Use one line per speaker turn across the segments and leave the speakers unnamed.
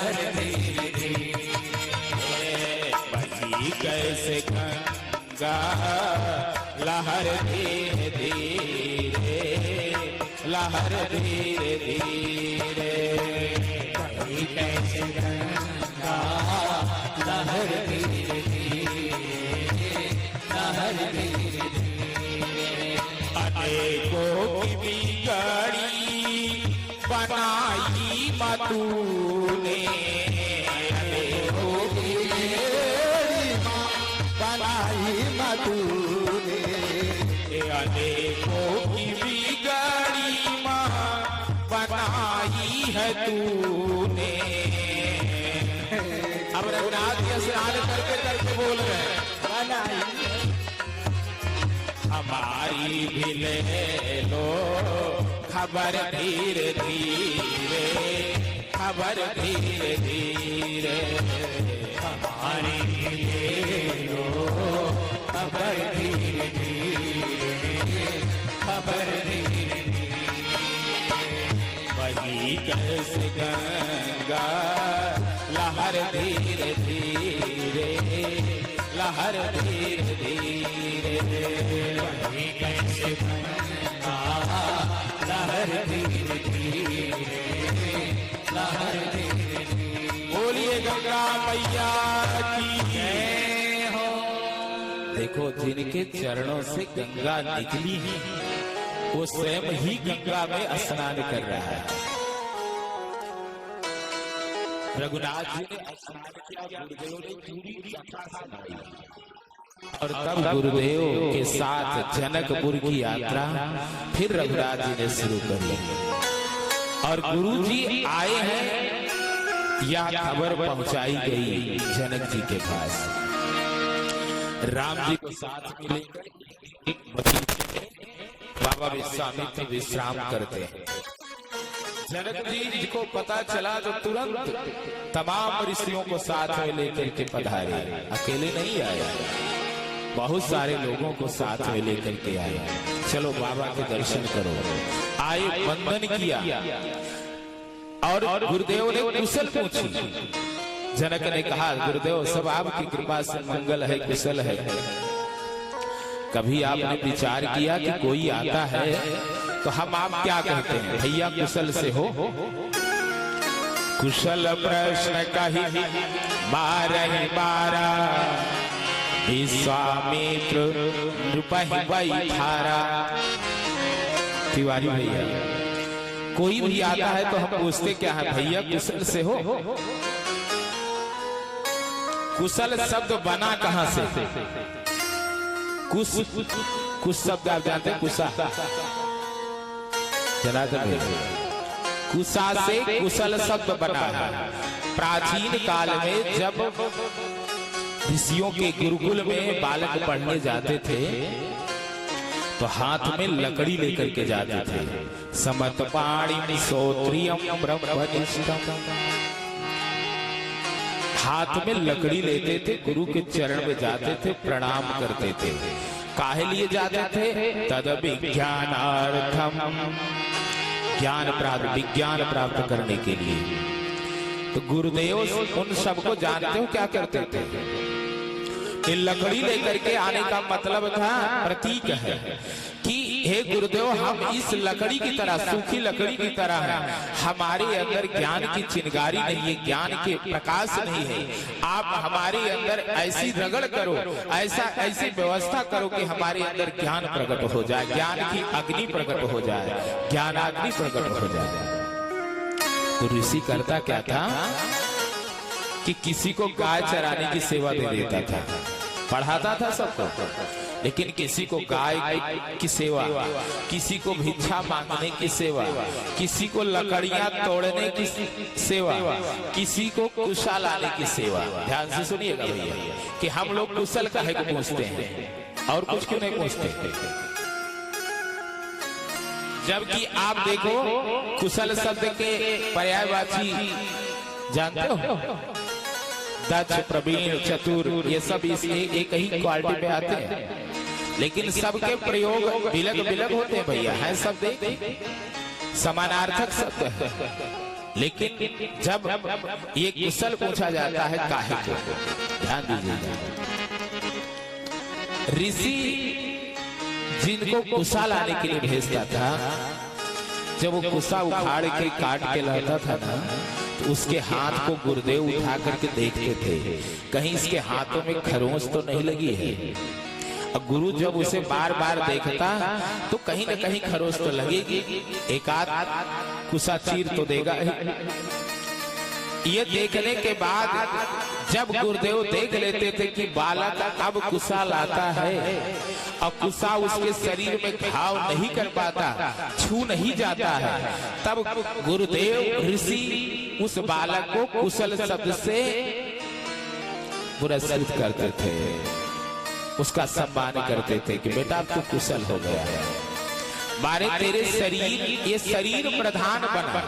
लहर धीरे धीरे,
बही कैसे गंगा लहर धीरे धीरे, लहर धीरे धीरे,
बही कैसे गंगा लहर धीरे धीरे, लहर धीरे धीरे।
अनेकों की बिगड़ी बनाई मतूने,
अनेकों की बिगड़ी बनाई मतूने,
अनेकों की बिगड़ी बनाई है तूने। अब रघुनाथ के स्नान करके करके बोल रहे
बनाई,
हमारी भी ले लो खबर धीरे धीरे, खबर धीरे धीरे,
हमारी भी ले लो खबर धीरे धीरे, खबर धीरे धीरे।
बही कैसे गंगा लहर धीरे धीरे, लहर धीरे धीरे,
बही कैसे गंगा लहर धीरे धीरे, लहर धीरे धीरे।
बोलिए गंगा मैया की
जय हो।
देखो जिनके चरणों से गंगा निकली है वो स्वयं ही गंगा में स्नान कर रहा है। रघुनाथ जी ने स्नान किया, गुरुदेव ने पूरी कथा सुनाई और तब गुरुदेव के साथ जनकपुर की यात्रा फिर रघुनाथ जी ने शुरू कर ली। और गुरु जी आए हैं यह खबर पहुंचाई गई जनक जी के पास। राम जी को साथ में लेकर एक बगीचे में बाबा विश्वामित्र विश्राम करते हैं। जनक जी को पता चला तो तुरंत तमाम ऋषियों को साथ में लेकर के पधारे। अकेले नहीं आए, बहुत सारे लोगों को साथ में लेकर के आए। चलो बाबा के दर्शन करो। आए, वंदन किया और गुरुदेव ने कुशल पूछी। जनक ने कहा गुरुदेव सब आपकी कृपा से मंगल है, कुशल है। कभी आपने विचार किया कि कोई आता है तो हम आप क्या कहते हैं, भैया कुशल से हो? कुशल प्रश्न कही बारह बारा, विश्वामित्र नृपहि बैठारा। तिवारी भैया कोई भी आता है तो हम पूछते क्या है, भैया कुशल से हो? कुशल शब्द बना कहां से? कुश शब्द आप जानते हैं? कुशा जनार्दन भैया, कुशा से कुशल शब्द बना है। प्राचीन काल में जब ऋषियों के गुरुकुल में बालक पढ़ने जाते थे तो हाथ में लकड़ी लेकर के जाते थे। समतपाणि श्रोत्रियम ब्रह्मनिष्ठम, हाथ में लकड़ी लेते थे, गुरु के चरण में जाते थे, प्रणाम करते थे। काहे लिए जाते थे? तद विज्ञानार्थम, विज्ञान प्राप्त करने के लिए। तो गुरुदेव उन सबको जानते हो क्या करते थे? ये लकड़ी लेकर के आने का मतलब था, प्रतीक है कि हे गुरुदेव हम इस लकड़ी की तरह, सूखी लकड़ी की तरह है, हमारे अंदर ज्ञान की चिंगारी नहीं है, ज्ञान के प्रकाश नहीं है। आप हमारे अंदर ऐसी रगड़ करो, ऐसी व्यवस्था करो कि हमारे अंदर ज्ञान प्रकट हो जाए, ज्ञान की अग्नि प्रकट हो जाए, ज्ञानाग्नि प्रकट हो जाए। तो ऋषि करता क्या था कि किसी को गाय चराने की सेवा दे देता था, पढ़ाता था सबको, लेकिन किसी को गाय की सेवा, किसी को भिक्षा मांगने की सेवा, किसी को लकड़ियां तोड़ने की सेवा, किसी को कुशल लाने की सेवा। ध्यान से सुनिएगा भैया कि हम लोग कुशल काहे को पूछते हैं और कुछ क्यों नहीं पूछते। जबकि आप देखो कुशल शब्द के पर्यायवाची जानते हो? दक्ष, प्रवीण, चतुर, ये सब इस एक ही क्वालिटी पे आते हैं, लेकिन सबके प्रयोग बिलग बिलग होते हैं भैया, है सब देखिए समानार्थक शब्द है। लेकिन जब ये कुशल पूछा जाता है काहे को, ध्यान दीजिएगा, ऋषि जिनको कुशा लाने के लिए भेजता था, जब वो कुशा उखाड़ के काट के लाता था ना, तो उसके हाथ को गुरुदेव उठा करके देखते थे कहीं इसके हाथों में खरोंच तो नहीं लगी है। और गुरु जब उसे बार बार देखता तो कहीं न कहीं खरोंच तो लगेगी, एक आध कुशा चीर तो देगा ही। ये देखने के बाद जब गुरुदेव देख लेते थे कि बालक अब कुशा लाता है और कुशा उसके शरीर में घाव नहीं कर पाता, छू नहीं जाता है, तब गुरुदेव ऋषि उस बालक को कुशल शब्द से पुरस्कृत करते थे, उसका सम्मान करते थे कि बेटा अब तू कुशल हो गया है। बारे तेरे शरीर, ये शरीर प्रधान बना,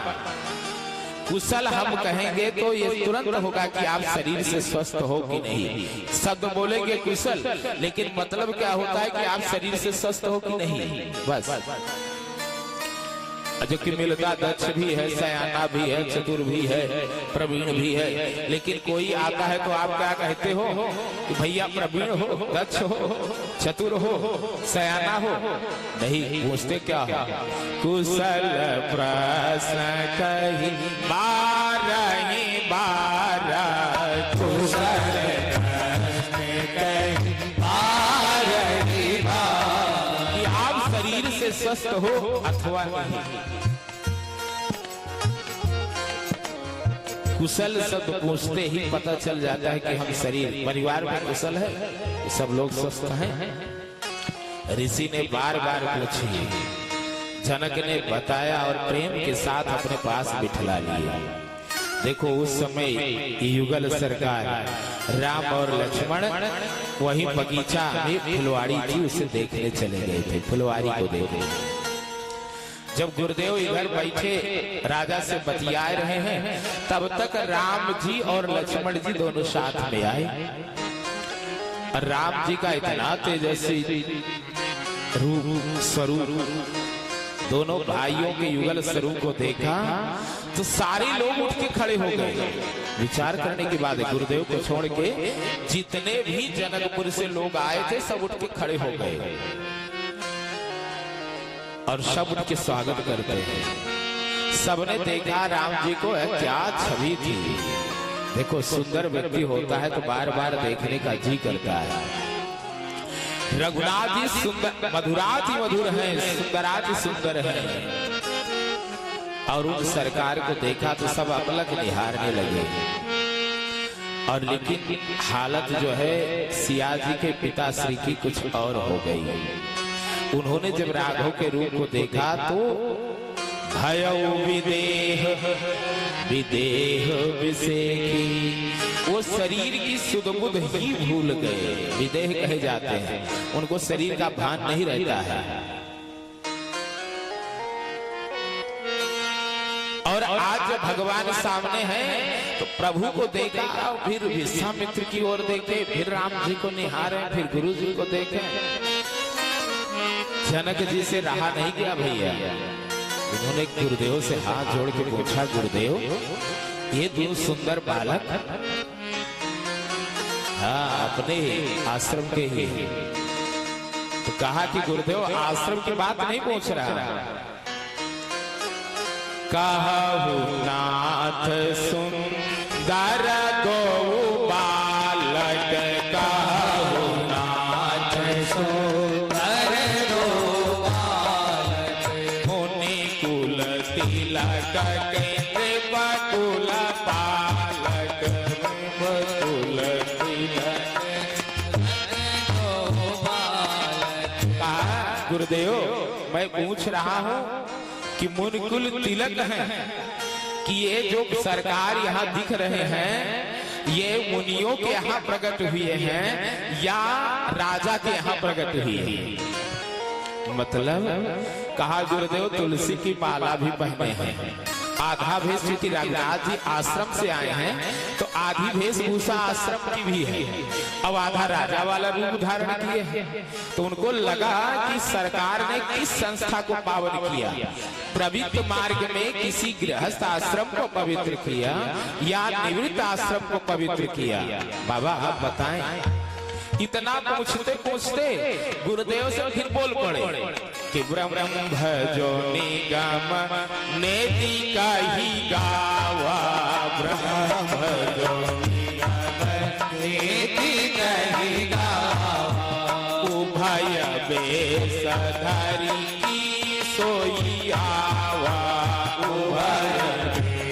कुशल हम कहेंगे तो ये तुरंत होगा कि आप शरीर से स्वस्थ हो कि नहीं। शब्द बोलेंगे कुशल, लेकिन मतलब क्या होता है कि आप शरीर से स्वस्थ हो कि नहीं, बस। जो कि मिलता दक्ष भी है, सयाना भी है, चतुर भी है, प्रवीण भी है, लेकिन कोई आता है तो आप क्या कहते हो कि भैया प्रवीण हो, दक्ष हो, चतुर हो, सयाना हो, नहीं पूछते क्या हो, कुशल प्रश्न कही बारही बारह, कुशल प्रश्न कही बारही बारह, कि आप शरीर से स्वस्थ हो अथवा नहीं। कुशल शब्द पूछते ही पता चल जाता है कि हम शरीर परिवार में कुशल है, सब लोग स्वस्थ हैं। ऋषि ने बार बार पूछी, जनक ने बताया और प्रेम के साथ अपने पास बिठला लिया। देखो उस समय युगल सरकार राम और लक्ष्मण वही बगीचा में फुलवाड़ी थी, उसे देखने चले गए थे, फुलवाड़ी को देखने। जब गुरुदेव इधर बैठे राजा से बतिया रहे हैं, तब तक राम जी और लक्ष्मण जी दोनों साथ में आए। और राम जी का इतना तेजस्वी रूप स्वरूप, दोनों भाइयों के युगल स्वरूप को देखा तो सारे लोग उठ के खड़े हो गए। विचार करने के बाद गुरुदेव को छोड़ के जितने भी जनकपुर से लोग आए थे सब उठ के खड़े हो गए और सब उनके स्वागत करते हैं। सबने देखा राम जी को, क्या छवि थी। देखो सुंदर व्यक्ति होता है तो बार बार देखने का जी करता है। रघुनाथ जी सुंदर, मधुराति मधुर है, सुंदराति सुंदर है। और उन सरकार को देखा तो सब अपलक निहारने लगे। और लेकिन हालत जो है सिया जी के पिताश्री की कुछ और हो गई। उन्होंने जब राघव के रूप को देखा तो भयउ विदेह विदेह विसेखी, वो शरीर की सुध बुध ही भूल गए। विदेह कहे जाते हैं, उनको शरीर का भान नहीं रहता है। और आज जब भगवान सामने हैं तो प्रभु को देखा, फिर विश्वामित्र की ओर देखे, फिर राम जी को निहारे, फिर गुरु जी को देखे। जनक जी से रहा नहीं गया भैया। उन्होंने गुरुदेव से हाथ जोड़ के पूछा, गुरुदेव ये दो सुंदर बालक हाँ अपने आश्रम के ही। तो कहा कि गुरुदेव आश्रम की बात नहीं पूछ रहा, कहु नाथ सुंदर गो बालक, कहु नाथ सुंदर गो बालक, मुनि कुल तिलक के बकुल पालक, बकुल तिलक गो बालक। कहा गुरुदेव मैं पूछ रहा हूँ कि मुनिकुल तिलक है कि ये जो सरकार यहाँ दिख रहे हैं ये मुनियों के यहाँ प्रकट हुए हैं या राजा के यहाँ प्रकट हुए हैं। मतलब कहा गुरुदेव तुलसी की माला भी पहने हैं, आधा वेश चूंकि रघुनाथ जी आश्रम से आए हैं तो आधी वेशभूषा आश्रम की भी है, अब आधा राजा वाला रूप धारण किए हैं। तो उनको लगा कि सरकार ने किस संस्था को पावन किया, पवित्र मार्ग में किसी गृहस्थ आश्रम को पवित्र किया या निवृत्त आश्रम को पवित्र किया। बाबा आप बताएं। इतना पूछते पूछते गुरुदेव से फिर बोल पड़े कि ब्रह्म भजो निगम नेति कही गावा, ब्रह्म भजो
नेति कही गावा,
उभय बेश धरी की सोई आवा,
उभय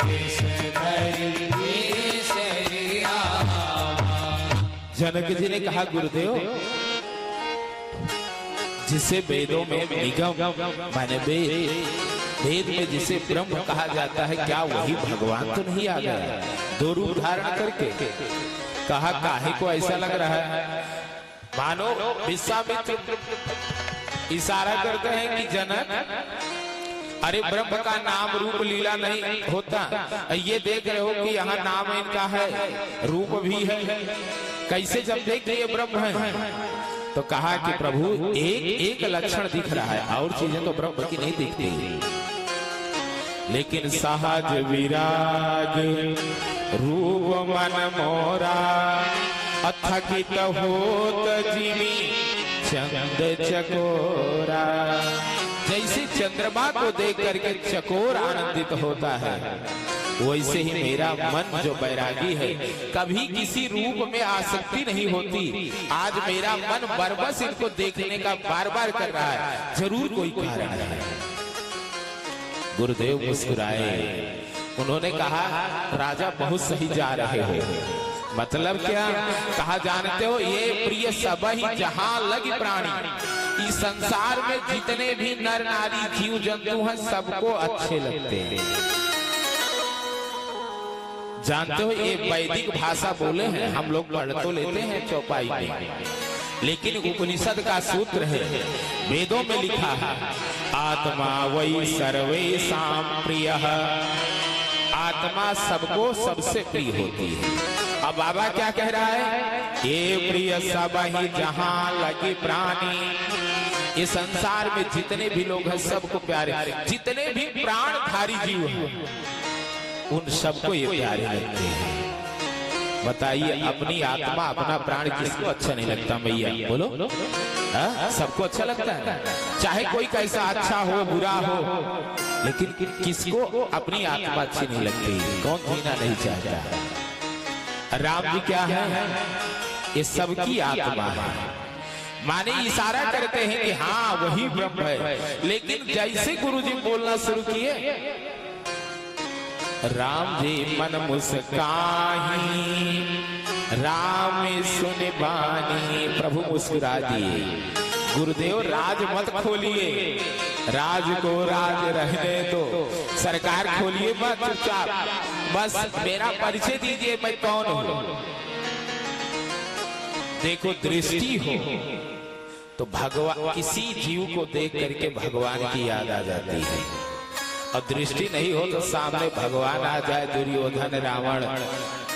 बेश धरी की सोई आवा।
जनक जी ने कहा गुरुदेव, जिसे वेदों में निगम माने वेद में जिसे ब्रह्म कहा जाता है, क्या वही भगवान तो नहीं आ गया दो रूप धारण करके? कहा काहे को ऐसा लग रहा है मानो विश्वामित्र इशारा करते हैं कि जनक अरे ब्रह्म का नाम रूप लीला नहीं होता, ये देख रहे हो कि यहाँ नाम इनका है रूप भी है, कैसे जब देखते ये ब्रह्म है? तो कहा कि प्रभु एक लक्षण दिख रहा है, और चीजें तो ब्रह्म की नहीं दिखती, लेकिन सहज विराग रूप मन मोरा, अथकित होत जीवी चंद चकोरा। जैसे चंद्रमा को देख करके चकोर आनंदित होता है, वैसे ही मेरा मन जो बैरागी है कभी किसी रूप में आसक्ति नहीं होती। आज मेरा मन बरबस इनको देखने का बार बार कर रहा है, जरूर कोई कारण है। गुरुदेव मुस्कुराए, उन्होंने कहा राजा बहुत सही जा रहे हो। मतलब क्या? कहा जानते हो ये प्रिय सब ही जहां लगी प्राणी, इस संसार में जितने भी नर नारी जीव जंतु हैं सबको अच्छे लगते हैं। जानते हो ये वैदिक भाषा बोले हैं, हम लोग पढ़ तो लेते हैं चौपाई में, लेकिन उपनिषद का सूत्र है, वेदों में लिखा है आत्मा वही सर्वेषां प्रियः, आत्मा सबको सबसे प्रिय होती है। अब बाबा क्या कह रहा है? ये प्रिय सब ही जहां लगी प्राणी, इस संसार में जितने भी लोग हैं सबको प्यारे, जितने भी प्राणधारी जीव हैं उन सबको ये प्यारे लगते हैं। बताइए अपनी आत्मा अपना प्राण किसको अच्छा नहीं लगता भैया? बोलो सबको अच्छा लगता है, चाहे कोई कैसा अच्छा हो बुरा हो, लेकिन किसको अपनी आत्मा अच्छी नहीं लगती? कौन जीना नहीं चाहता? राम जी क्या है? ये सबकी आत्मा है, माने इशारा करते हैं कि हाँ वही ब्रह्म है। लेकिन जैसे गुरुजी बोलना शुरू किए, राम जी मन मुस्काही, राम सुन बानी, प्रभु मुस्कुरा दिए। गुरुदेव राज मत खोलिए, राज को राज रहने दो, सरकार खोलिए मत, चुपचाप बस मेरा परिचय दीजिए मैं कौन हूं। देखो दृष्टि हो तो भगवान, किसी जीव को देख करके भगवान की याद आ जाती है, और दृष्टि नहीं हो तो सामने भगवान आ जाए, दुर्योधन रावण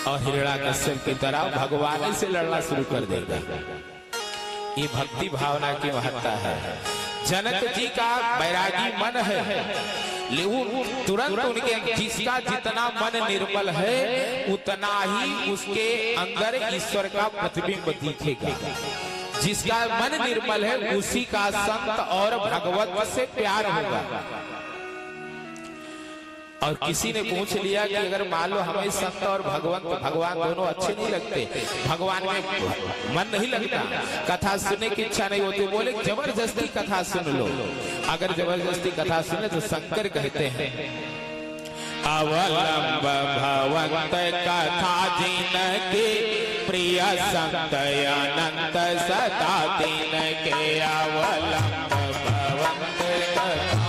और हिरण्याकश्यप की तरह भगवान से लड़ना शुरू कर देगा। ये भक्ति भावना की महत्ता है। जनक जी का बैरागी मन है, लेकिन तुरंत उनके जिसका जितना मन निर्मल है उतना ही उसके अंदर ईश्वर का प्रतिबिंब दिखेगा। जिसका मन निर्मल है उसी का संत और भगवत से प्यार होगा। और किसी ने पूछ लिया कि अगर मान लो हमें संत और भगवान दोनों अच्छे नहीं लगते, भगवान में मन नहीं लगता, कथा सुनने की इच्छा नहीं होती, बोले जबरदस्ती कथा सुन लो। अगर जबरदस्ती कथा सुने तो शंकर कहते हैं अवलंब भवंत कथा जिनके प्रिय संत अनंत सदा तिनके, अवलंब भवंत सदा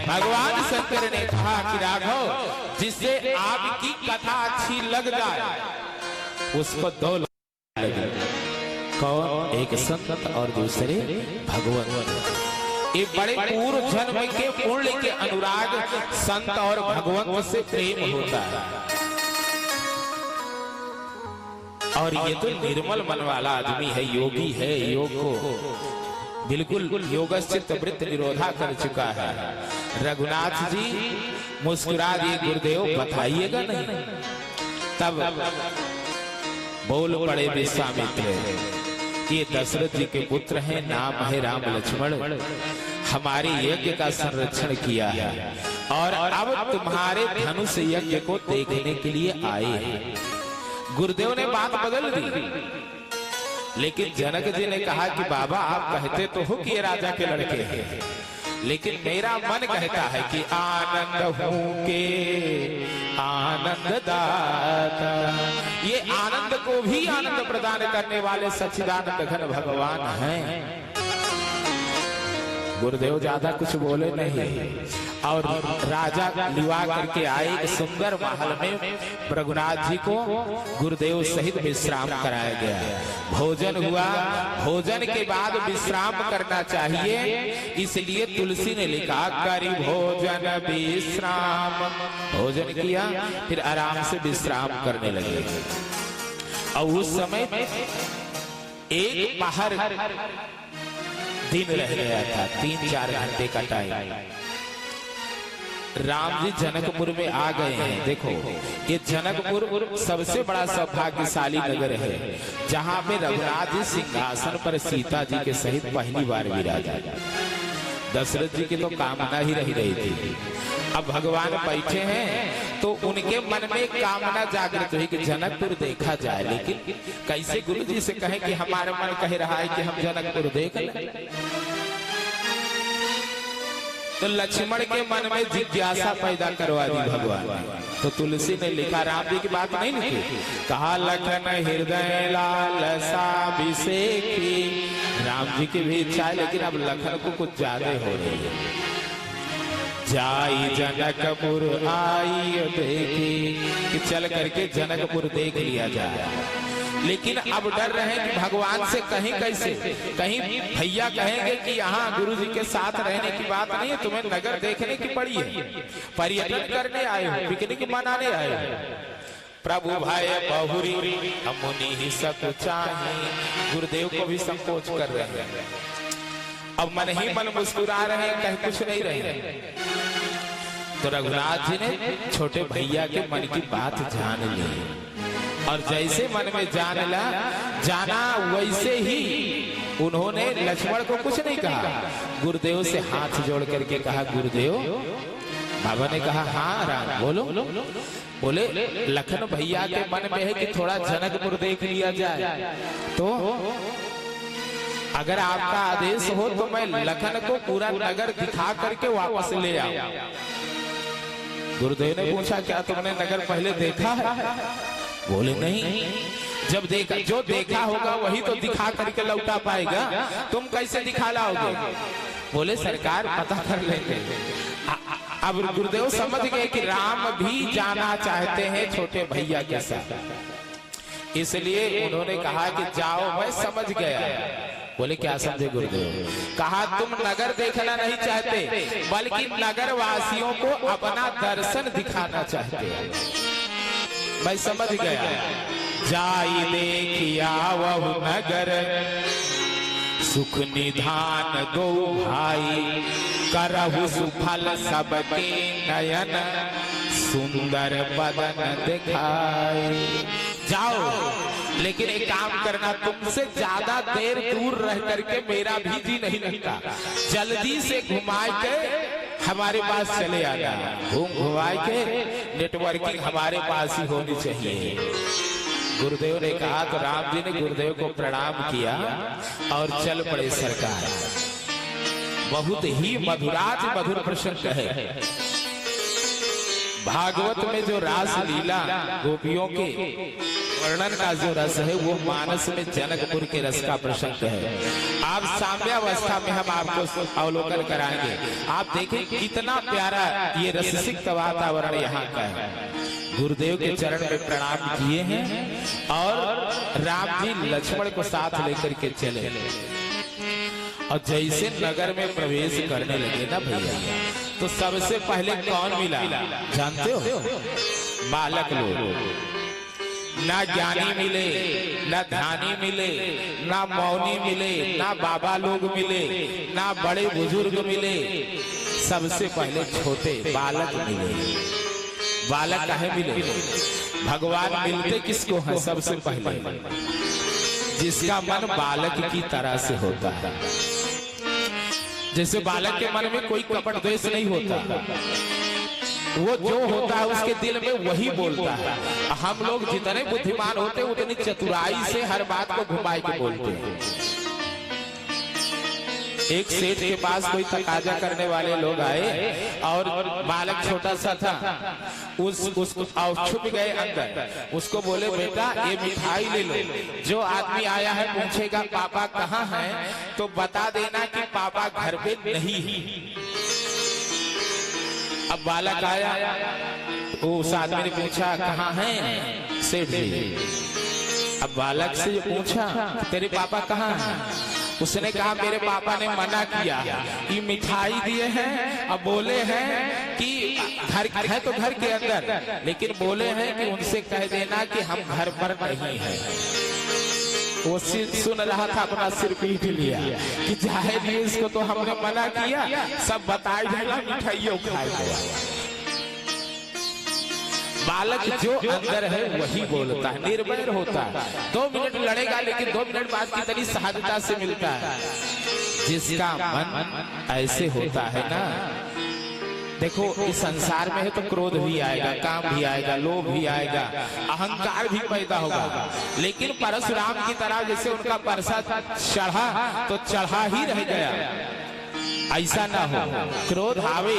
भगवान शंकर ने कहा कि राघव, जिससे आपकी कथा अच्छी लग जाए उसको 2 लोग लगे। कौन? एक संत और दूसरे भगवंत। ये बड़े पूर्व जन्म के पुण्य के अनुराग संत और भगवंत से प्रेम होता है। और ये तो निर्मल मन वाला आदमी है, योगी है, योग को बिल्कुल योगश्चित्त वृत्त निरोधा कर चुका है। रघुनाथ जी मुस्कुरा दिए, गुरुदेव बताइएगा नहीं। तब बोल पड़े विश्वामित्र, ये दशरथ जी के पुत्र हैं, नाम है राम लक्ष्मण, हमारे यज्ञ का संरक्षण किया है और अब तुम्हारे धनुष यज्ञ को देखने के लिए आए हैं। गुरुदेव ने बात बदल दी, लेकिन जनक जी ने कहा कि बाबा आप कहते तो हो कि ये राजा के लड़के हैं, लेकिन मेरा मन कहता है कि आनंद हूं के आनंद दाता। ये आनंद को भी आनंद प्रदान करने वाले सच्चिदानंद घन भगवान हैं। गुरुदेव ज्यादा कुछ बोले नहीं और राजा लिवा करके आए सुंदर महल में रघुनाथ जी को गुरुदेव सहित विश्राम कराया गया। भोजन हुआ, भोजन के बाद विश्राम करना चाहिए, इसलिए तुलसी ने लिखा करी भोजन विश्राम। भोजन किया, फिर आराम से विश्राम करने लगे। और उस समय एक पहर दिन रह गया था, 3-4 घंटे का टाइम। राम जी जनकपुर में आ गए हैं। देखो ये जनकपुर सबसे बड़ा सौभाग्यशाली नगर है, जहाँ पे रघुनाथ जी सिंहासन पर सीता जी के सहित पहली बार विराजा। दशरथ जी की तो कामना ही रही थी। अब भगवान बैठे हैं तो उनके मन में कामना जागृत हुई कि जनकपुर देखा जाए, लेकिन कैसे गुरु जी से कहें कि हमारा मन कह रहा है कि हम जनकपुर देख लें। तो लक्ष्मण के मन में जिज्ञासा पैदा करवा दी भगवान ने। तो तुलसी ने लिखा, राम जी की बात नहीं लिखी, कहा लखन हृदय लालसा अभिषेकी। राम जी की भी इच्छा है, लेकिन अब लखन को कुछ ज्यादा हो रही है। जाई जनकपुर आई देखी, कि चल करके जनकपुर देख लिया जाए। लेकिन अब डर रहे कि भगवान से कहीं कैसे, कहीं भैया कहेंगे कि यहाँ गुरु जी के साथ रहने की बात नहीं है, तुम्हें नगर देखने की पड़ी है, पर्यटन करने आए हो, पिकनिक मनाने आए हो। प्रभु भाई बहुरी मुनि ही सब चाहे। गुरुदेव को भी संकोच कर रहे हैं, अब मन ही मन मुस्कुरा रहे हैं, कहीं कुछ नहीं रहे। तो रघुनाथ जी ने छोटे भैया के मन की बात जान ली, और जैसे मन में जाना वैसे ही उन्होंने लक्ष्मण को कुछ नहीं कहा, गुरुदेव से हाथ जोड़ करके कहा, गुरुदेव। बाबा ने कहा, हाँ राम बोलो। बोले लखन भैया के मन में है कि थोड़ा जनकपुर देख लिया जाए, तो अगर आपका आदेश हो तो मैं लखन को पूरा नगर दिखा करके वापस ले आऊं। गुरुदेव ने पूछा, क्या तुमने नगर पहले देखा है? बोले नहीं। जब देखा, जो देखा होगा वही तो दिखा करके लौटा पाएगा, तुम कैसे दिखा लाओगे? बोले सरकार पता कर लेंगे। अब गुरुदेव समझ गए कि राम भी जाना चाहते हैं छोटे भैया के साथ, इसलिए उन्होंने कहा कि जाओ, मैं समझ गया। बोले क्या समझे गुरुदेव? कहा तुम नगर देखना नहीं चाहते, बल्कि नगर वासियों को अपना दर्शन दिखाना चाहते हैं। मैं समझ गया। जाई देखिया वह नगर, सुख निधान दो भाई, करहु सुफल सबके नयन, सुंदर बदन दिखाई। जाओ, लेकिन एक काम करना, तुमसे ज्यादा देर दूर रह करके मेरा भी जी नहीं लगता, जल्दी से घुमा के हमारे पास चले आना। घुमा के नेटवर्किंग हमारे पास ही होनी चाहिए। गुरुदेव ने कहा, तो राम जी ने गुरुदेव को प्रणाम किया और चल पड़े सरकार। बहुत ही मधुराज मधुर प्रसंग है। भागवत में जो रास लीला गोपियों के वर्णन का जो रस है वो मानस में जनकपुर के रस का प्रसंग है। आप साम्यावस्था में हम आपको अवलोकन कराएंगे। आप देखें कितना प्यारा ये रसिक वातावरण यहाँ का है। गुरुदेव के चरण में प्रणाम किए हैं और राम जी लक्ष्मण को साथ लेकर के चले और जैसे नगर में प्रवेश करने लगे ना भैया, तो सबसे पहले कौन मिला जानते हो? बालक लोग। ना ज्ञानी मिले, ना ध्यानी मिले, ना मौनी मिले, ना बाबा लोग मिले, ना बड़े बुजुर्ग मिले, सबसे पहले छोटे बालक मिले। बालक काहे मिले? भगवान मिलते किसको है? सबसे पहले जिसका मन बालक की तरह से होता है। जैसे बालक के मन में कोई कपट द्वेष नहीं होता, वो जो होता है उसके दिल में वही बोलता है। हम लोग जितने बुद्धिमान होते हैं उतनी चतुराई से हर बात को घुमाए के बोलते हैं। एक सेठ के पास कोई तकाजा करने वाले लोग आए और बालक छोटा सा था, उसको छुप गए अंदर। उसको बोले बेटा ये मिठाई ले लो, जो आदमी आया है पूछेगा पापा कहाँ हैं तो बता देना कि पापा घर पे नहीं है। अब बालक आया, उस आदमी ने पूछा कहाँ हैं सेठ जी। अब बालक से पूछा तेरे पापा कहाँ हैं? उसने कहा मेरे पापा ने मना किया, ये मिठाई दिए हैं, अब बोले हैं कि घर है तो घर के अंदर, लेकिन बोले हैं कि उनसे कह देना कि हम घर पर नहीं हैं। वो सुन रहा था, अपना सिर पीट लिया कि जाए नहीं, इसको तो हमने मना किया, सब बताए जाएगा मिठाइयों खाएगा। बालक जो अंदर है वही बोलता है, निर्भय होता है। 2 मिनट लड़ेगा लेकिन 2 मिनट बाद कितनी सहजता से मिलता है। जिसका मन ऐसे होता है ना, देखो इस संसार में है तो क्रोध भी आएगा, काम भी आएगा, लोभ भी आएगा, अहंकार भी पैदा होगा, लेकिन परशुराम की तरह जैसे उनका परसा चढ़ा तो चढ़ा ही रह गया। ऐसा ना हो। क्रोध आवे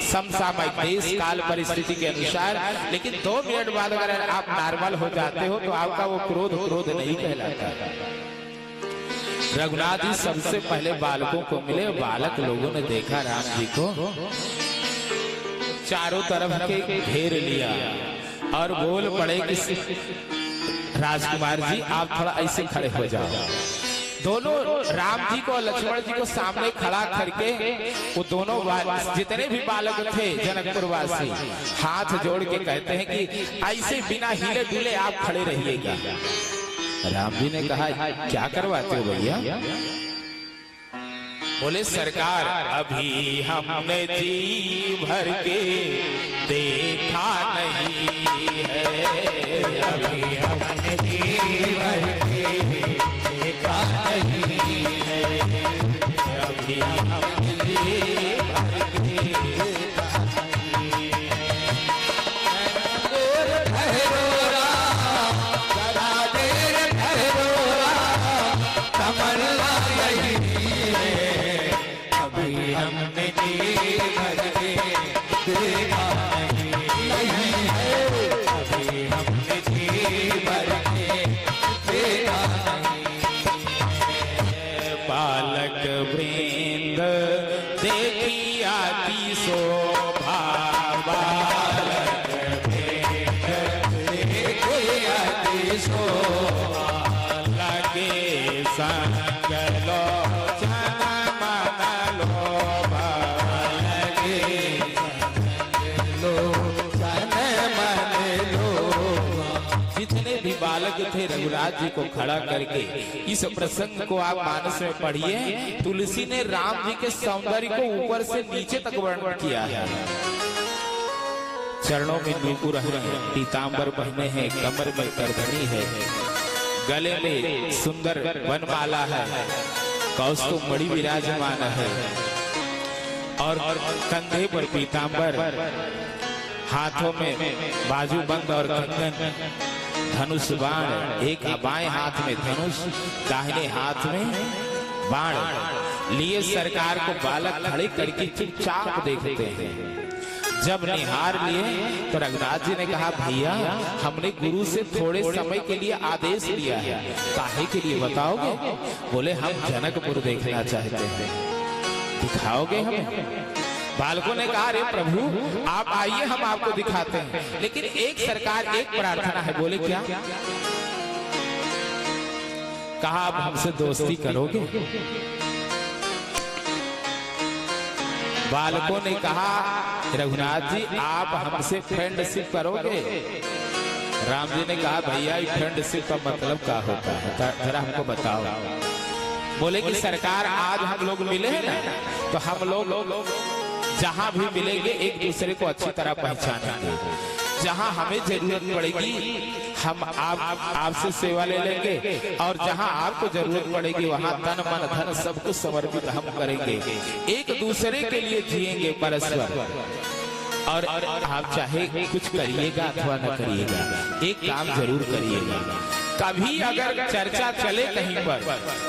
समसामयिक देश काल परिस्थिति के अनुसार, लेकिन 2 मिनट बाद अगर आप नॉर्मल हो जाते हो तो आपका वो क्रोध नहीं कहलाता। रघुनाथ जी सबसे पहले बालकों को मिले। बालक लोगों ने देखा राम जी को, चारों तरफ के घेर लिया और बोल पड़े कि राजकुमार जी आप थोड़ा ऐसे खड़े हो जाओ। दोनों राम जी को लक्ष्मण जी को सामने खड़ा करके वो दोनों जितने भी बालक थे जनकपुर वासी हाथ जोड़ के कहते हैं कि ऐसे बिना हिले डुले आप खड़े रहिएगा। राम जी ने कहा क्या करवाते हो भैया? बोले सरकार अभी हमने जी भर के देखा नहीं है, अभी हमने जी भर के देखा नहीं है, अभी हमने जी भर के देखा नहीं है। ठहरो राम, जरा देर ठहरो राम, तमन्ना यही है, अभी हमने जी भर के देखा नहीं है, अभी हमने जी भर के देखा नहीं है। बालक वृंद देखी आती शोभा, बालक वृंद देखी आती शोभा, लगे संग लोचन मन लोभा, लगे संग लोचन मन लोभा। जितने भी बालक थे रघुराज जी को खड़ा करके इस प्रसंग को आप मानस में पढ़िए। तुलसी ने राम जी के सौंदर्य को ऊपर से नीचे तक वर्णन किया है। चरणों में नूपुर है, पीतांबर पहने हैं, कमर में करधनी है, गले में सुंदर वनमाला है, कौस्तुभ मणि विराजमान है और कंधे पर पीतांबर, हाथों में बाजूबंद और कंगन, धनुष बाण, एक बाएं हाथ में धनुष, दाहिने हाथ में बाण लिए सरकार को बालक खड़े करके चुपचाप देखते हैं। जब निहार लिए तो रघुनाथ जी ने कहा भैया हमने गुरु से थोड़े समय के लिए आदेश लिया है, काहे के लिए बताओगे? बोले हम जनकपुर देखना चाहते हैं, दिखाओगे हमें? बालकों ने कहा अरे प्रभु आप आइए हम आपको दिखाते हैं, लेकिन एक सरकार एक प्रार्थना है। बोले क्या? कहा आप हमसे दोस्ती करोगे? बालकों ने कहा रघुनाथ जी आप हमसे फ्रेंडशिप करोगे? राम जी ने कहा भैया फ्रेंडशिप का मतलब क्या होता है, जरा हमको बताओ। बोले कि सरकार आज हम लोग मिले हैं ना, तो हम लोग जहां भी मिलेंगे एक दूसरे को अच्छी तरह पहचानेंगे, जहां हमें जरूरत पड़ेगी हम आपसे सेवा ले लेंगे, और जहां आपको जरूरत पड़ेगी वहां तन मन धन सब कुछ समर्पित हम करेंगे, एक दूसरे के लिए जिएंगे परस्पर। और आप चाहे कुछ करिएगा अथवा न करिएगा, एक काम जरूर करिएगा, कभी अगर चर्चा चले कहीं पर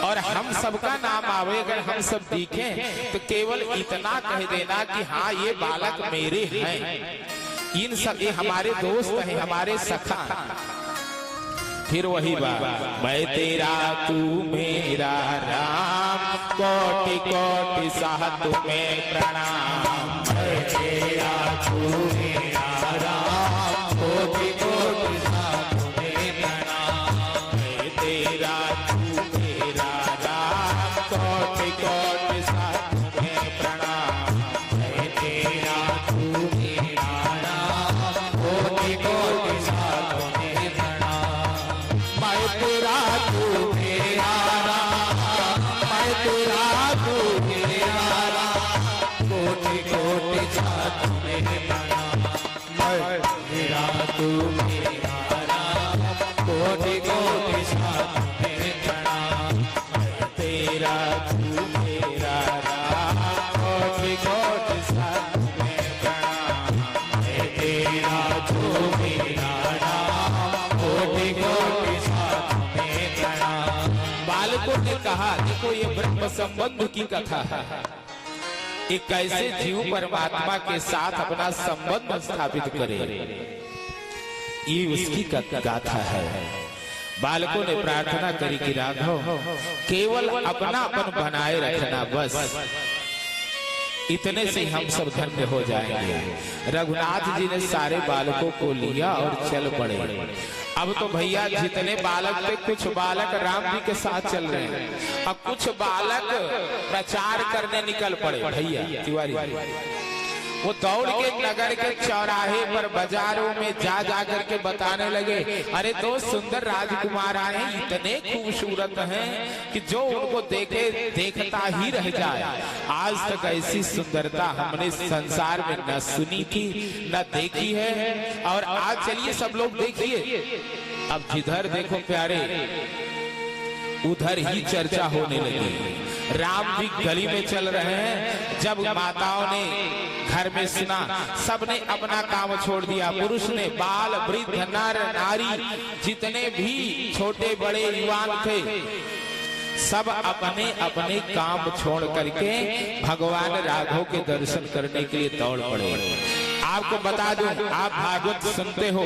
और हम सबका नाम आवे, अगर हम सब दिखें तो केवल इतना कह देना कि हाँ ये बालक मेरे हैं, इन सब ये हमारे दोस्त हैं, हमारे सखा। फिर वही बात, मैं तेरा तू मेरा राम, कोटि कोटि साह तुम्हें प्रणाम। मैं तेरा तू मेरा राम, कोटि कोटि साह तुम्हें प्रणाम। मैं तेरा तू मेरा राम, कोटि कोटि साह तुम्हें प्रणाम। मैं तेरा तू मेरा राम, कोटि कोटि साह तुम्हें प्रणाम। मैं तेरा तू मेरा राम, मैं तेरा तू मेरा राम, कोटि कोटि साह तुम्हें प्रणाम। मैं तेरा तू मेरा राम, कोटि कोटि साह तुम्हें प्रणाम। मैं तेरा तू मेरा राम, कोटि कोटि साह तुम्हें प्रणाम। मैं तेरा तू मेरा राम, कोटि कोटि साह तुम्हें प्रणाम। बालकों ने कहा देखो ये ब्रह्म संबंध की कथा है, एक कैसे जीव परमात्मा के साथ अपना संबंध स्थापित करे, ये उसकी गाथा है। बालकों ने प्रार्थना करी कि राघव केवल अपनापन बनाए रखना, बस इतने से हम सब धन्य हो जाएंगे। रघुनाथ जी ने सारे बालकों को लिया और चल पड़े। अब तो भैया जितने बालक थे, कुछ बालक राम जी के साथ चल रहे हैं और कुछ बालक प्रचार करने निकल पड़े। भैया तिवारी वो दौड़ के नगर के चौराहे पर बाजारों में जा करके बताने लगे, अरे दो सुंदर राजकुमार आए हैं, इतने खूबसूरत हैं कि जो उनको देखे देखता ही रह जाए। आज तक ऐसी सुंदरता हमने संसार में न सुनी थी न देखी है, और आज चलिए सब लोग देखिए। अब जिधर देखो प्यारे उधर ही चर्चा होने लगी। राम जी गली में चल रहे हैं, जब माताओं ने घर में सुना, सबने अपना काम छोड़ दिया। पुरुष ने, बाल वृद्ध नर नारी जितने भी छोटे बड़े युवान थे, सब अपने अपने काम छोड़ करके भगवान राघव के दर्शन करने के लिए दौड़ पड़े। आपको बता दूं, आप भागवत सुनते हो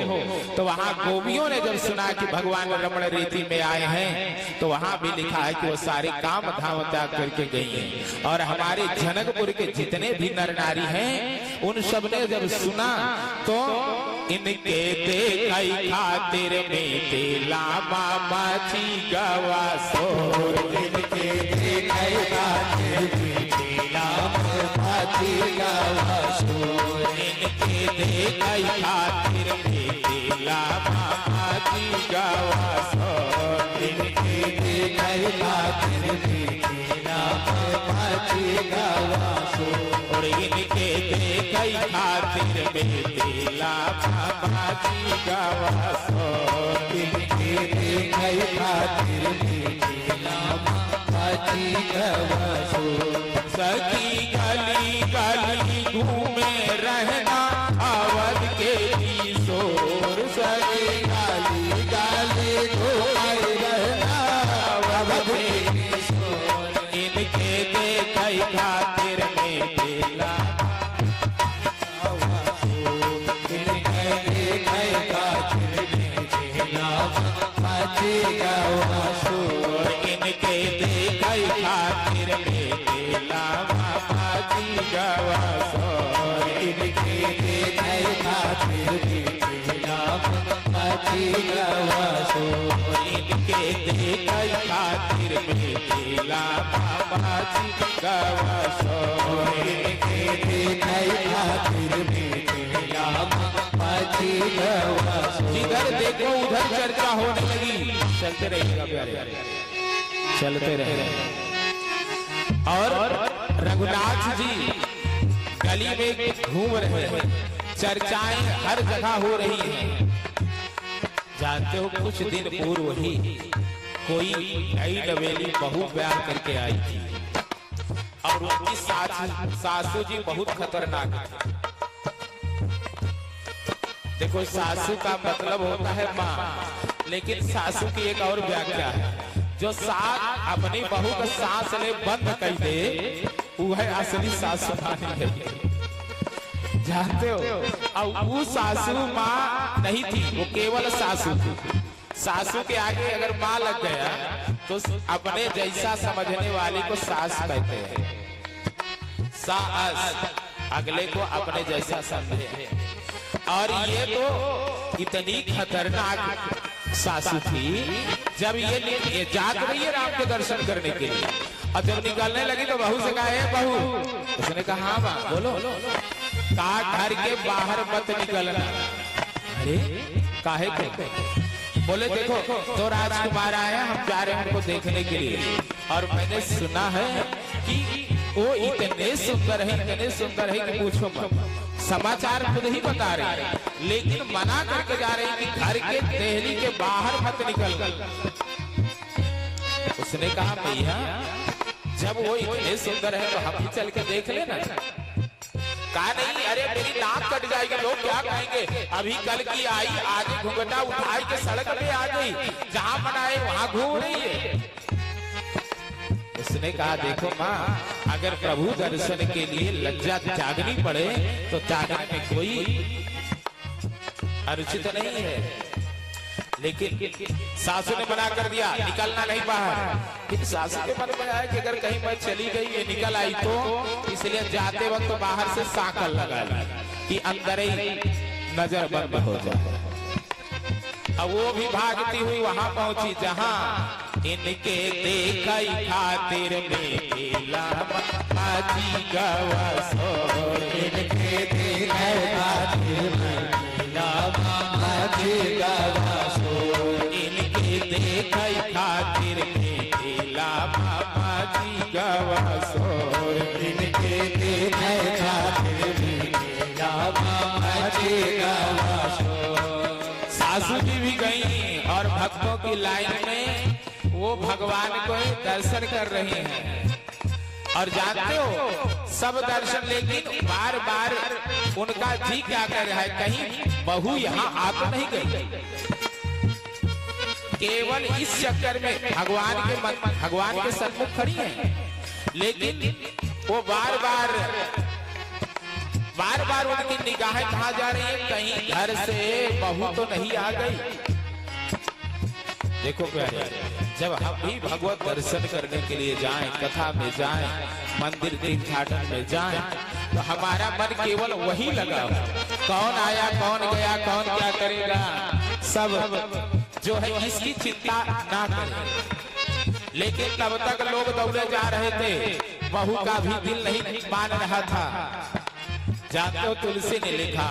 तो वहां गोपियों ने जब सुना कि भगवान रमण रीति में आए हैं, तो वहां भी लिखा है कि वो सारे काम धाम त्याग करके गई हैं। और हमारे जनकपुर के जितने भी नर नारी हैं, उन सब ने जब सुना तो इनके देखई खातिर में तेला मामा छी गवा सोर। इनके देखई खातिर में तेला मामा छी गवा सोर। इनके देखई खातिर में तेला मामा छी गवा सोर। इनके देखई खातिर में तेला मामा छी गवा सोर। और इनके देखई खातिर में तेला मामा छी गवा सोर। इनके देखई खातिर में तेला मामा छी गवा सोर। सखी गली गली घूमे रहना अवध के किशोर। सखी गली गली घूमे रहना अवध के किशोर। इनके देखई खातिर में तेला गवा सोर
इनके देखे खातिर मिथिला माची गवा सोर
इनके देखे खातिर मिथिला माची गवा सोर
इनके देखे खातिर मिथिला माची गवा सोर
जिधर देखो उधर चर्चा होने लगी। चलते रहेगा प्यारे, चलते रहे। और रघुनाथ जी गली में घूम रहे हैं, चर्चाएं हर जगह हो रही हैं। जानते हो कुछ दिन पूर्व ही कोई नई नवेली बहू ब्याह करके आई थी और उनकी सासू जी बहुत खतरनाक है। देखो सासू का मतलब होता है माँ, लेकिन सासू की एक और व्याख्या है, जो सास अपनी बहू का सांस ले बंद कर दे वो है असली सासू मानी गई। जानते हो और वो सासू माँ नहीं थी, वो केवल सासू थी। सासू के आगे अगर माँ लग गया तो अपने जैसा समझने वाले को सास कहते हैं। सास अगले को अपने जैसा समझे। और ये तो इतनी खतरनाक सासू थी, जब ये जाग रही है राम के दर्शन करने के लिए और जब निकलने लगी तो बहू से कहा बहू, उसने कहा हाँ माँ बोलो, कहा घर के बाहर मत निकलना। अरे काहे को? बोले देखो तो राजकुमार आया, हम जा रहे हैं उनको देखने के लिए और मैंने सुना है कि वो इतने सुंदर है कि पूछो मत। समाचार खुद ही बता रहे हैं, लेकिन मना करके जा रहे हैं कि घर के देहली के बाहर मत निकल। उसने कहा भैया जब वो इतने सुंदर है तो हम भी चल के देख लेना। कहा नहीं, अरे मेरी नाक कट जाएगी, लोग क्या कहेंगे। अभी कल की आई, आगे घुंघटा उठाई के सड़क पे आ गई, जहां मनाए वहां घूम रही है। उसने कहा देखो माँ, अगर प्रभु दर्शन के लिए लज्जा त्यागनी पड़े तो त्यागने में कोई अनुचित नहीं है, लेकिन सासू ने मना कर दिया, निकलना नहीं बाहर। फिर सासू के मन में आया कि अगर कहीं मैं चली गई, ये निकल आई तो, इसलिए जाते वक्त तो बाहर से साकल लगा ली कि अंदर ही नजर बंद हो जाए। अब वो भी भागती हुई वहां पहुंची जहां इनके देखई खातिर मिथिला माची गवा सोर।
इनके देखे खातिर मिथिला माची गवा सोर।
इनके देखई खातिर मिथिला माची गवा सोर।
इनके देखे खातिर मिथिला माची गवा सोर।
सासू जी भी गई और भक्तों की लाइन में वो भगवान को दर्शन कर रही हैं। और जानते हो सब दर्शन, लेकिन बार बार उनका जी क्या कर रहा है, कहीं बहू यहाँ आ तो नहीं गई। केवल इस चक्कर में भगवान के सन्मुख खड़ी है, लेकिन वो बार बार उनकी निगाहें कहाँ जा रही है, कहीं घर से बहू तो नहीं आ गई। देखो प्यारे, जब हम भी भगवत दर्शन करने के लिए जाएं, कथा में जाएं, मंदिर तीर्थाटन में जाएं, तो हमारा मन केवल वही लगा हो, कौन आया कौन गया, कौन क्या करेगा, सब जो है इसकी चिंता ना करें। लेकिन तब तक लोग दौड़े जा रहे थे, बहू का भी दिल नहीं मान रहा था। जानते हो तुलसी ने लिखा,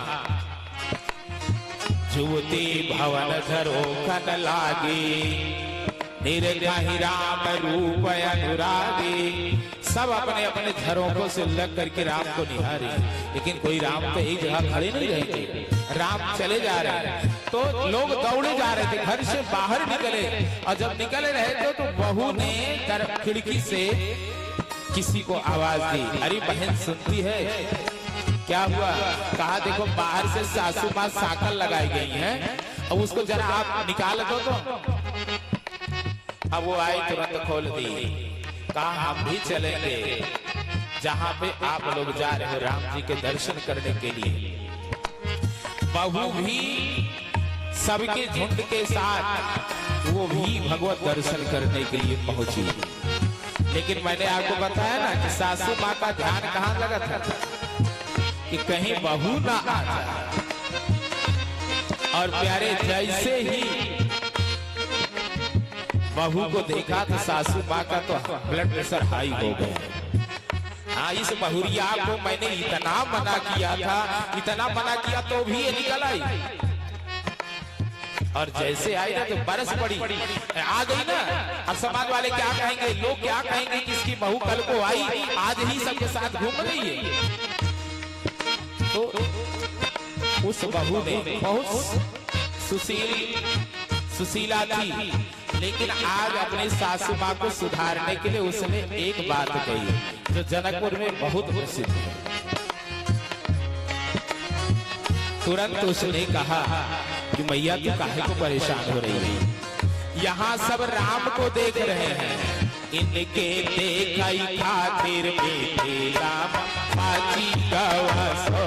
जुवती भवन धरो कन लागी, निर्गहि राम रूप अनुरागी। सब अपने अपने झरोखों से लग करके राम को निहारे, लेकिन कोई राम तो एक जगह खड़े नहीं रहते, राम चले जा रहे हैं। तो लोग दौड़े जा रहे थे, घर से बाहर निकले, और जब निकल रहे थे तो बहू ने खिड़की से किसी को आवाज दी, अरे बहन सुनती है क्या हुआ? कहा देखो बाहर से सासू माँ साकल लगाई गई है, अब उसको जरा आप निकाल दो तो। अब वो आई, तुरंत खोल दी, कहा हम भी चलेंगे जहां पे आप लोग जा रहे हो राम जी के दर्शन करने के लिए। बहू भी सबके झुंड के साथ वो भी भगवत दर्शन करने के लिए पहुंची। लेकिन मैंने आपको बताया ना कि सासू माँ का ध्यान कहाँ लगा था कि कहीं बहू ना आ जाए। और प्यारे जैसे ही बहू को देखा तो सासू माँ का तो ब्लड प्रेशर हाई हो गया। हाँ, इस बहुरिया को मैंने इतना मना किया था, इतना मना किया तो भी ये निकल आई। और जैसे आई ना तो बरस पड़ी आ गई ना। अब समाज वाले क्या कहेंगे, लोग क्या कहेंगे कि इसकी बहू कल को आई, आज ही सबके साथ घूम रही है। तो उस बहू ने बहुत सुशीला थी, लेकिन आज अपने सासू माँ को सुधारने के लिए उसने एक बात कही जो जनकपुर में बहुत प्रसिद्ध है। तुरंत उसने कहा कि मैया तू काहे को परेशान हो रही है, यहाँ सब राम को देख रहे हैं, इनके देखई खातिर बेटे राम पाची गवसो,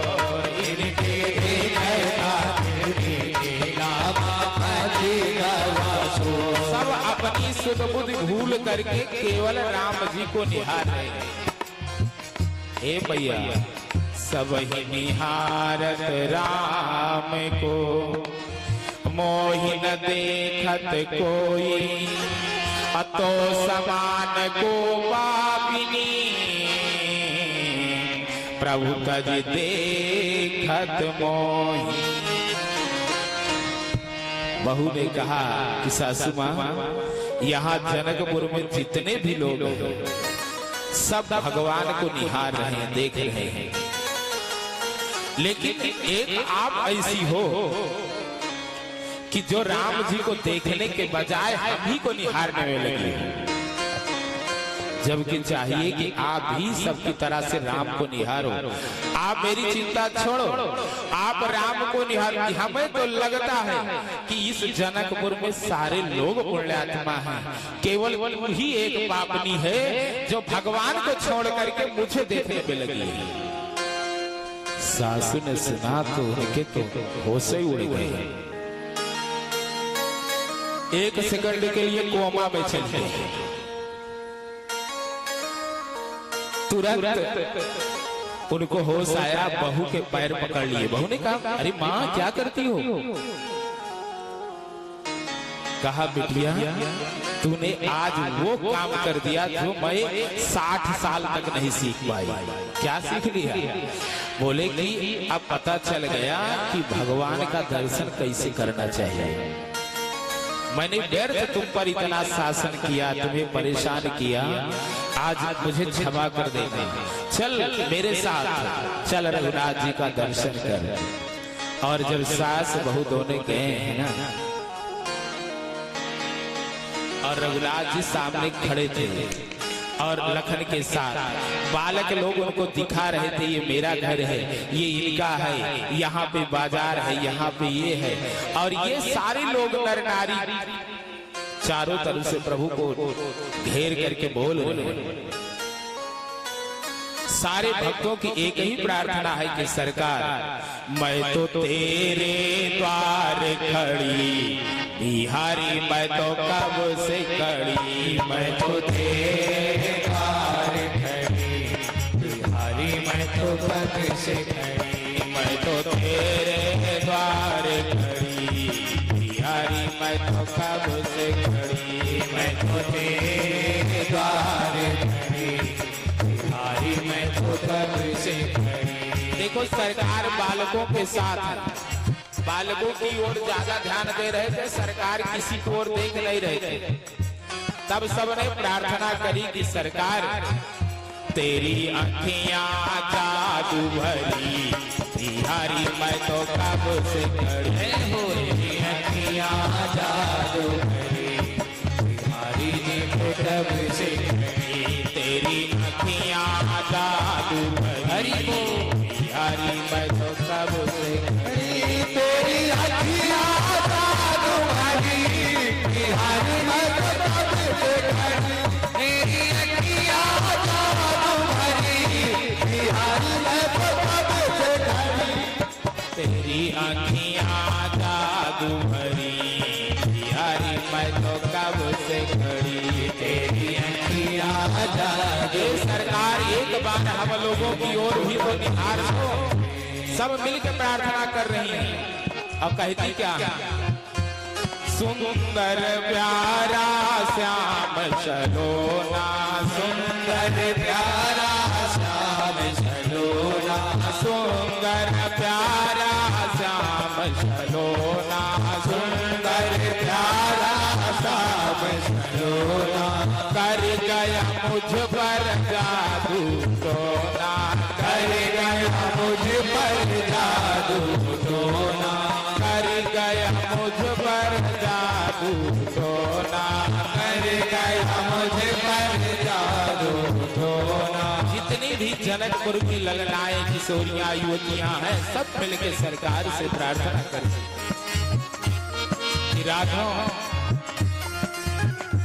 इनके देखई खातिर बेटे राम पाची गवसो।
सब अपनी सुध बुद्धि भूल करके केवल राम जी को निहार रहे हैं। हे भैया, सब ही निहारत राम को, मोहि न देखत कोई, अतो समान को पापिनी, प्रभु तज देखत मोहि। बहू ने कहा कि सासू माँ, यहाँ जनकपुर में जितने भी लोग हैं सब भगवान को निहार रहे हैं, देख रहे हैं, लेकिन एक आप ऐसी हो कि जो राम जी को देखने के बजाय हम ही को निहारने में लगी हो। जबकि चाहिए कि आप भी सबकी तरह से राम को निहारो। आप मेरी चिंता छोड़ो, आप राम को निहारो। हमें तो लगता है कि इस जनकपुर में सारे लोग पुण्यात्मा हैं, केवल ही एक पापनी है जो भगवान को छोड़ करके मुझे देखने में लगी है। सासू ने सुना तो उनके तो होश ही उड़ गए। एक सेकंड के लिए कोमा में चल गए। तुरंत उनको होश आया, बहू के पैर पकड़ लिए। बहू ने कहा, अरे माँ क्या करती हो? कहा, बिटिया तूने आज वो काम कर दिया जो मैं 60 साल तक नहीं सीख पाई। क्या सीख लिया? बोले कि अब पता चल गया कि भगवान का दर्शन कैसे करना चाहिए। मैंने व्यर्थ तुम पर इतना शासन किया, तुम्हें परेशान किया, आज मुझे क्षमा कर देना। चल मेरे साथ, चल रघुनाथ जी का दर्शन कर। और जब सास बहू दोनों गए हैं ना, और रघुनाथ जी सामने खड़े थे और लखन के साथ बालक लोग उनको दिखा रहे थे, ये मेरा घर है, ये इनका है, यहाँ पे बाजार है, यहाँ पे ये है। और ये सारे लोग नर नारी चारों तरफ से प्रभु को घेर करके बोल रहे हैं। सारे भक्तों की एक ही प्रार्थना है कि सरकार, मैं तो तेरे द्वार खड़ी, बिहारी मैं तो कब से खड़ी, मैं तो तेरे द्वार खड़ी, बिहारी मैं तो कब से खड़ी, मैं तो तेरे द्वार खड़ी, बिहारी मैं तो कब से खड़ी, मैं तो तेरे द्वार खड़ी, बिहारी मैं तो कब से खड़ी। देखो सरकार बालकों के साथ है, बालकों की ओर ज्यादा ध्यान दे रहे थे, सरकार किसी को ओर देख नहीं रहे थे। तब सबने प्रार्थना करी कि सरकार तेरी आँखियां जादू भरी, बिहारी मैं तो कब से खड़ी हो, तेरी आँखियां जादू भरी, बिहारी जी को कब से खड़ी, तेरी आँखियां जादू भरी हो, बिहारी मैं तो कब से खड़ी, तेरी आँखियां जादू भरी, बिहारी मैं तो कब से खड़ी, तेरी आँखियां जादू भरी, बिहारी मैं तो कब से खड़ी, तेरी आँखियां जादू भरी, बिहारी मैं तो कब से खड़ी, तेरी आँखियां समान हम लोगों की ओर भी तो निहार हो। सब मिलकर प्रार्थना कर रही हैं और कहती क्या, सुंदर प्यारा श्याम सलोना, सुंदर प्यारा श्याम सलोना, सुंदर प्यारा श्याम सलोना, सुंदर प्यारा श्याम सलोना, कर गया मुझ पर जादू टोना, कर गया मुझ पर जादू टोना, कर गया मुझ पर जादू टोना, कर गया मुझ पर जादू टोना। जितनी भी जनकपुर की ललनाएं किशोरियां युवतियां हैं, सब मिलके सरकार से प्रार्थना करती, राधो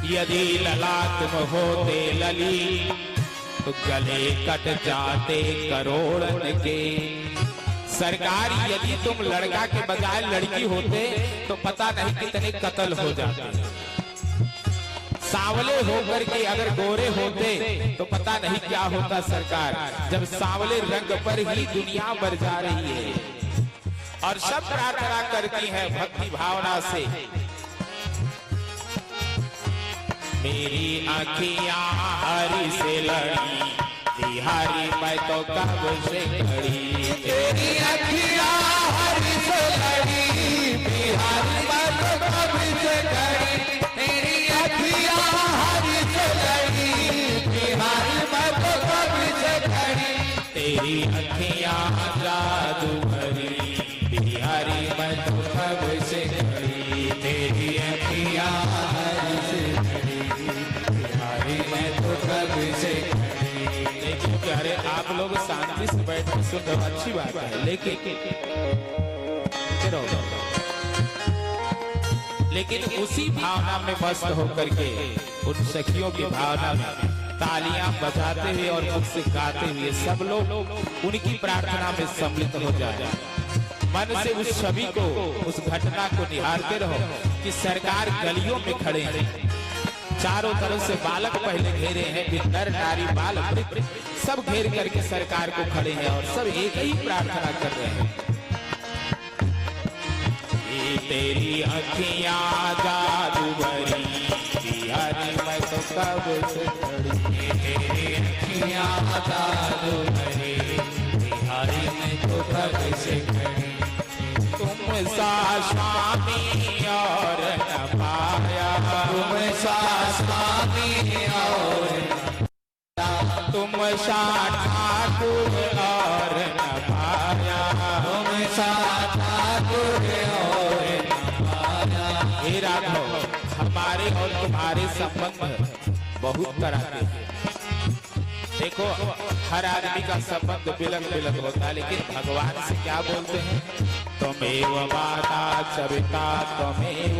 यदि ललाट तुम होते लली, तो गले कट जाते करोड़न के। सरकार यदि तुम लड़का के बजाय लड़की होते तो पता नहीं कितने कत्ल हो जाते। सांवले होकर के अगर गोरे होते तो पता नहीं क्या होता सरकार। जब सांवले रंग पर ही दुनिया मर जा रही है और सब प्रार्थना करती है भक्ति भावना से, मेरी आँखियां हरी से लड़ी, बिहारी मैं तो कब से खड़ी, तेरी आँखियां हरी से लड़ी, बिहारी मैं तो कब से खड़ी, तेरी आँखियां हरी से लड़ी, बिहारी मैं तो कब से खड़ी, तेरी आँखियां जादू भरी, बिहारी मैं तो कब से खड़ी, तेरी आँखियां हरी से मैं तो कब से। लेकिन अरे आप लोग शांति से बैठ सुन रहे, अच्छी बात है, लेकिन उसी भावना में मस्त होकर के उन सखियों की भावना में तालियां बजाते हुए और मुख से गाते हुए सब लोग उनकी प्रार्थना में सम्मिलित हो जाए। मन से उस छवि को, उस घटना को निहारते रहो कि सरकार गलियों में खड़े हैं, चारों तरफ से बालक पहले घेरे हैं, फिर नर नारी बाल वृद्ध सब घेर करके सरकार को खड़े हैं और सब एक ही प्रार्थना कर रहे हैं, ये तेरी आँखियां जादू भरी, बिहारी मैं तो कब से खड़ी, तेरी आँखियां जादू भरी, बिहारी मैं तो कब से खड़ी, तुम सा स्वामी और न पाया, तुम सा स्वामी और तुम सा ठाकुर और न पाया, तुम सा ठाकुर और न पाया। हे राघव, हमारे और तुम्हारे संबंध बहुत तरह के हैं। देखो हर आदमी का संबंध बिलक बिलक होता है, लेकिन भगवान से क्या बोलते हैं, त्वमेव माता च पिता त्वमेव,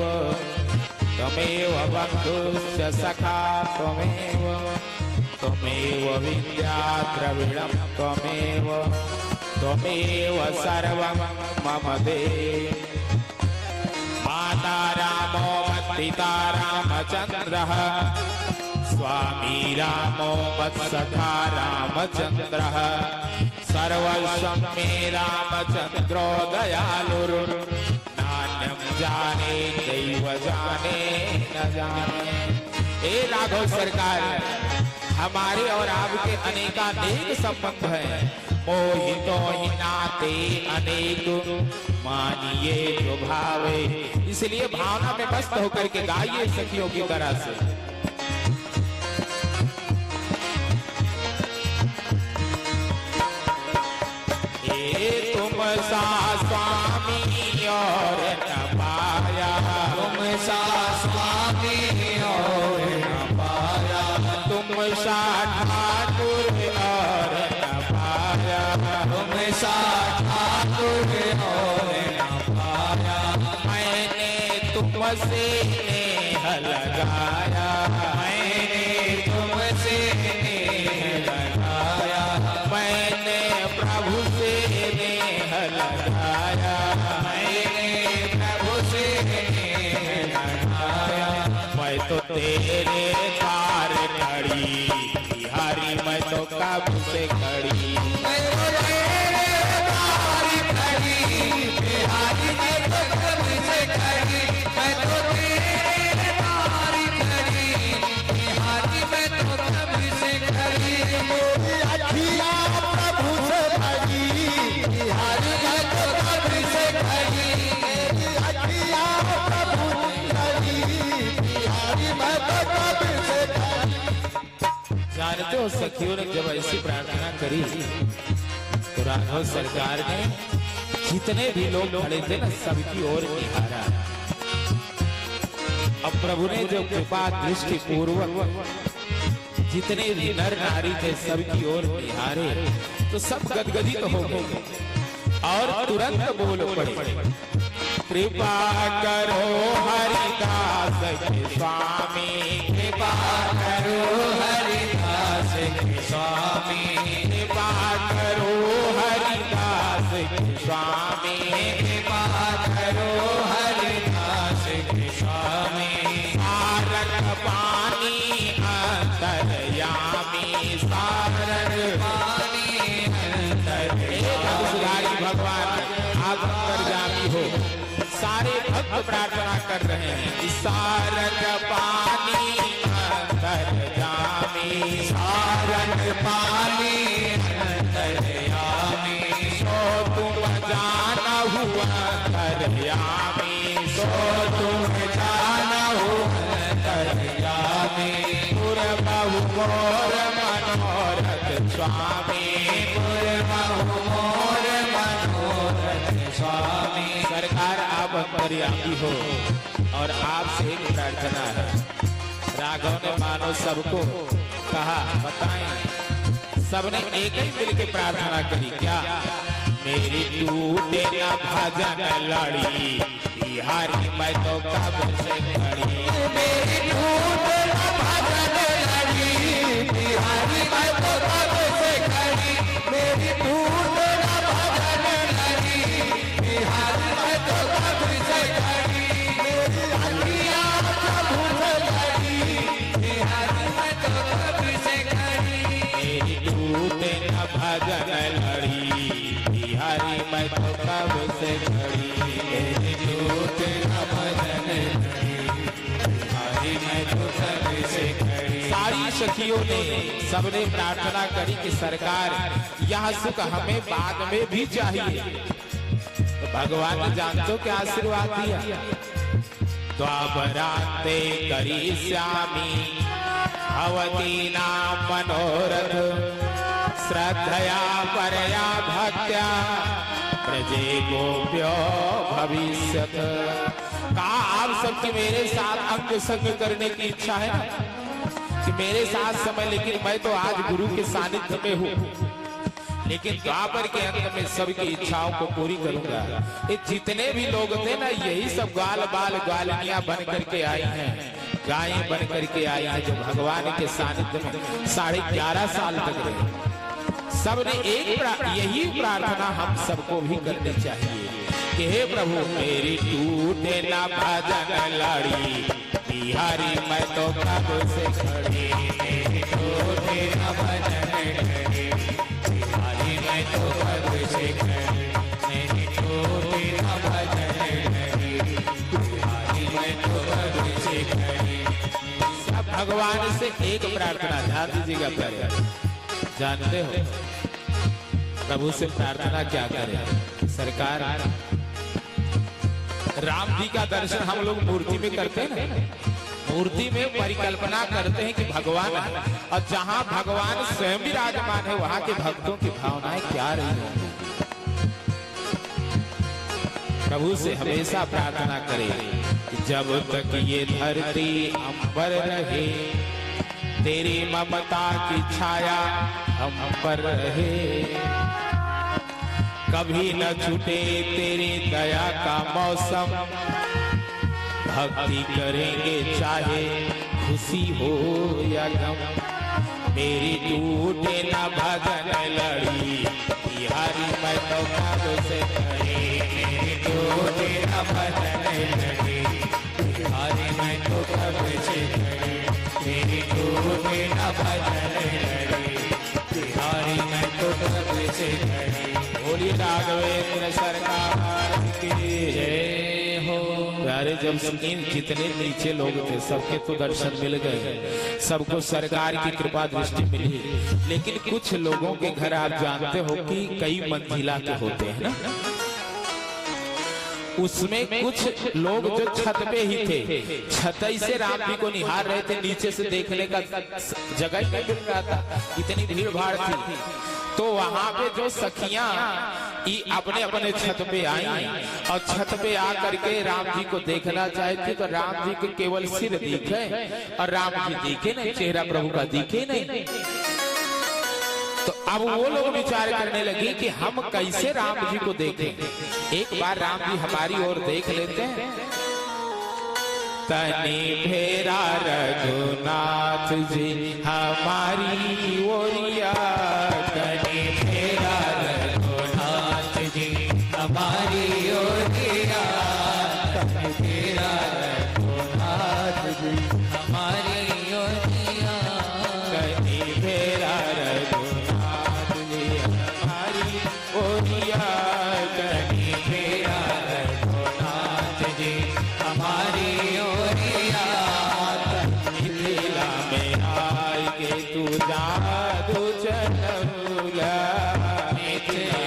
त्वमेव बन्धुश्च सखा त्वमेव, त्वमेव विद्या द्रविणं त्वमेव, त्वमेव सर्वं मम देव। माता रामो मत्पिता रामचन्द्रः, स्वामी रामो मत्सखा रामचन्द्रः, सर्वस्वं मे रामचन्द्रो दयालुर्, नान्यं जाने दैव जाने न जाने। हे राघव सरकार, हमारे और आपके अनेकानेक संबंध हैं, मोहितो ही नाते अनेक, मानिए जो भावे। इसलिए भावना में मस्त होकर के गाइए सखियों की तरह से। तुम सा स्वामी और न पाया, तुम सा स्वामी और न पाया, तुम सा ठाकुर और न पाया, तुम सा ठाकुर और न पाया। मैंने तुमसे नेह लगाया, मैंने तुमसे नेह लगाया, मैंने प्रभु से नेह लगाया, मैंने प्रभु से नेह लगाया। मैं तो तेरे पार खड़ी, बिहारी मैं तो कब से जानते हो सखियों ने जब ऐसी प्रार्थना करी तो राघव सरकार ने जितने भी लोग खड़े थे ना सबकी ओर निहारा। अब प्रभु ने जो कृपा दृष्टि पूर्वक जितने भी नर नारी थे सबकी ओर निहारे तो सब गदगदित हो गए और तुरंत बोल पड़े, कृपा करो हरिदास के स्वामी,
कृपा करो हरिदास के स्वामी,
कृपा करो हरिदास के स्वामी,
कृपा करो हरिदास के स्वामी,
सारन पानी अंतर्यामी, सारन
पानी अंतर्यामी।
भगवान आप अंतर्यामी हो। सारे भक्त प्रार्थना कर रहे हैं, सारन पानी अंतर्यामी,
सारन पानी अंतर्यामी,
सो तुम जाना हुआ अंतर्यामी,
सो तुम जाना हो अंतर्यामी,
पुरबहु मोर मनोरथ स्वामी,
पुरबहु मोर मनोरथ स्वामी।
सरकार आप अंतर्यामी हो और आपसे एक प्रार्थना है। राघव ने मानो सबको कहा बताएं, सबने एक ही मिल के प्रार्थना करी, क्या? मेरी टूटे न भजन लड़ी, बिहारी मैं तो कब से खड़ी,
मेरी टूटे न भजन लड़ी, बिहारी मैं तो कब से खड़ी, मेरी टूटे न भजन लड़ी, बिहारी मैं तो कब से खड़ी, मेरी हलिया प्रभु से लड़ी, बिहारी मैं तो कब से खड़ी,
मेरी टूटे न भजन लड़ी, बिहारी मैं तो कब से खड़ी,
मेरी टूटे न भजन लड़ी, बिहारी मैं तो कब से खड़ी।
सारी सखियों ने सबने प्रार्थना करी कि सरकार यह सुख हमें बाद में भी चाहिए। तो भगवान ने जानते हो क्या आशीर्वाद दिया, द्वापरांते करी श्यामी, भवती नाम मनोरथ, श्रद्धया परया भक्त्या, प्रजे गोप्यो भविष्यत। कहा आप सबकी मेरे साथ अंग संग करने की इच्छा है ना, कि मेरे साथ समय, लेकिन मैं तो आज गुरु के सानिध्य में हूँ, लेकिन द्वापर के अंत में सबकी इच्छाओं को पूरी करूंगा। ये जितने भी लोग थे ना यही सब ग्वाल बाल ग्वालिनियां बन करके आई हैं, गायें बन करके आई हैं, जो भगवान के सानिध्य में 11.5 साल तक रहे। सबने यही प्रार्थना हम सबको भी करनी चाहिए कि हे प्रभु मेरी टूटे ना भजन लड़ी, बिहारी मैं तो कब से खड़ी,
मेरी टूटे न भजन लड़ी, बिहारी मैं तो कब से खड़ी, मेरी टूटे न भजन लड़ी, बिहारी मैं तो कब से खड़ी।
सब भगवान से एक प्रार्थना, ध्यान दीजिएगा प्यारे, जानते हो प्रभु से प्रार्थना क्या करें? सरकार राम जी का दर्शन हम लोग मूर्ति में करते हैं ना, मूर्ति में परिकल्पना करते हैं कि भगवान है, और जहां भगवान स्वयं विराजमान है वहां के भक्तों की भावनाएं क्या रही होंगी। प्रभु से हमेशा प्रार्थना करें कि जब तक ये धरती अंबर रहे, तेरी ममता की छाया हम पर रहे, कभी न छूटे तेरी दया का मौसम, भक्ति करेंगे चाहे खुशी हो या गम, मेरी टूटे न भजन लड़ी, बिहारी मैं तो कब से खड़ी,
मेरी टूटे न भजन लड़ी, बिहारी मैं तो कब से खड़ी, मेरी टूटे न भजन लड़ी, बिहारी मैं तो कब से खड़ी।
बोलिए राघवेंद्र सरकार की
जय हो।
प्यारे, जब इन जितने नीचे लोग थे सबके तो दर्शन मिल गए, सबको सरकार की कृपा दृष्टि मिली, लेकिन कुछ लोगों के घर आप जानते हो कि कई मंजिला के होते हैं ना, उसमें कुछ लोग जो छत पे ही थे, छतई से राम जी को निहार रहे थे, नीचे से देखने का जगह ही नहीं मिल रहा था, इतनी भीड़ भाड़ थी। तो वहां पे जो सखियां अपने अपने छत पे आई और छत पे आ करके राम जी को देखना चाहती, तो राम जी के केवल सिर दिखे और राम जी दिखे नहीं, चेहरा प्रभु का दिखे नहीं। तो अब वो लोग विचार करने लगे कि हम कैसे राम जी को देखें। एक बार राम जी हमारी ओर देख लेते हैं। तनी फेरा रघुनाथ जी हमारी ओरिया,
तनी फेरा रघुनाथ जी हमारी ओरिया, तनी फेरा रघुनाथ जी हमारी ओरिया,
तनी फेरा रघुनाथ जी हमारी ओरिया,
तनी फेरा रघुनाथ जी हमारी ओरिया,
मिथिला में आए के तू जादू चलूला,
मिथिला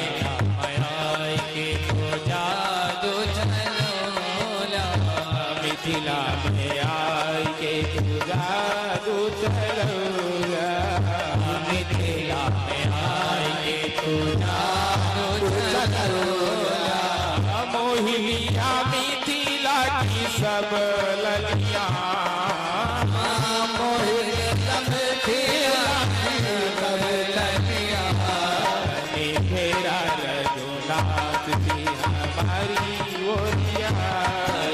में आए के तू जादू चलूला,
मिथिला में आए के तू जादू चलूला,
मिथिला में आए के तू जादू चलूला,
मोहिलिया मिथिला की सब ललिया, फेरा रघुनाथ जी हमारी ओरिया,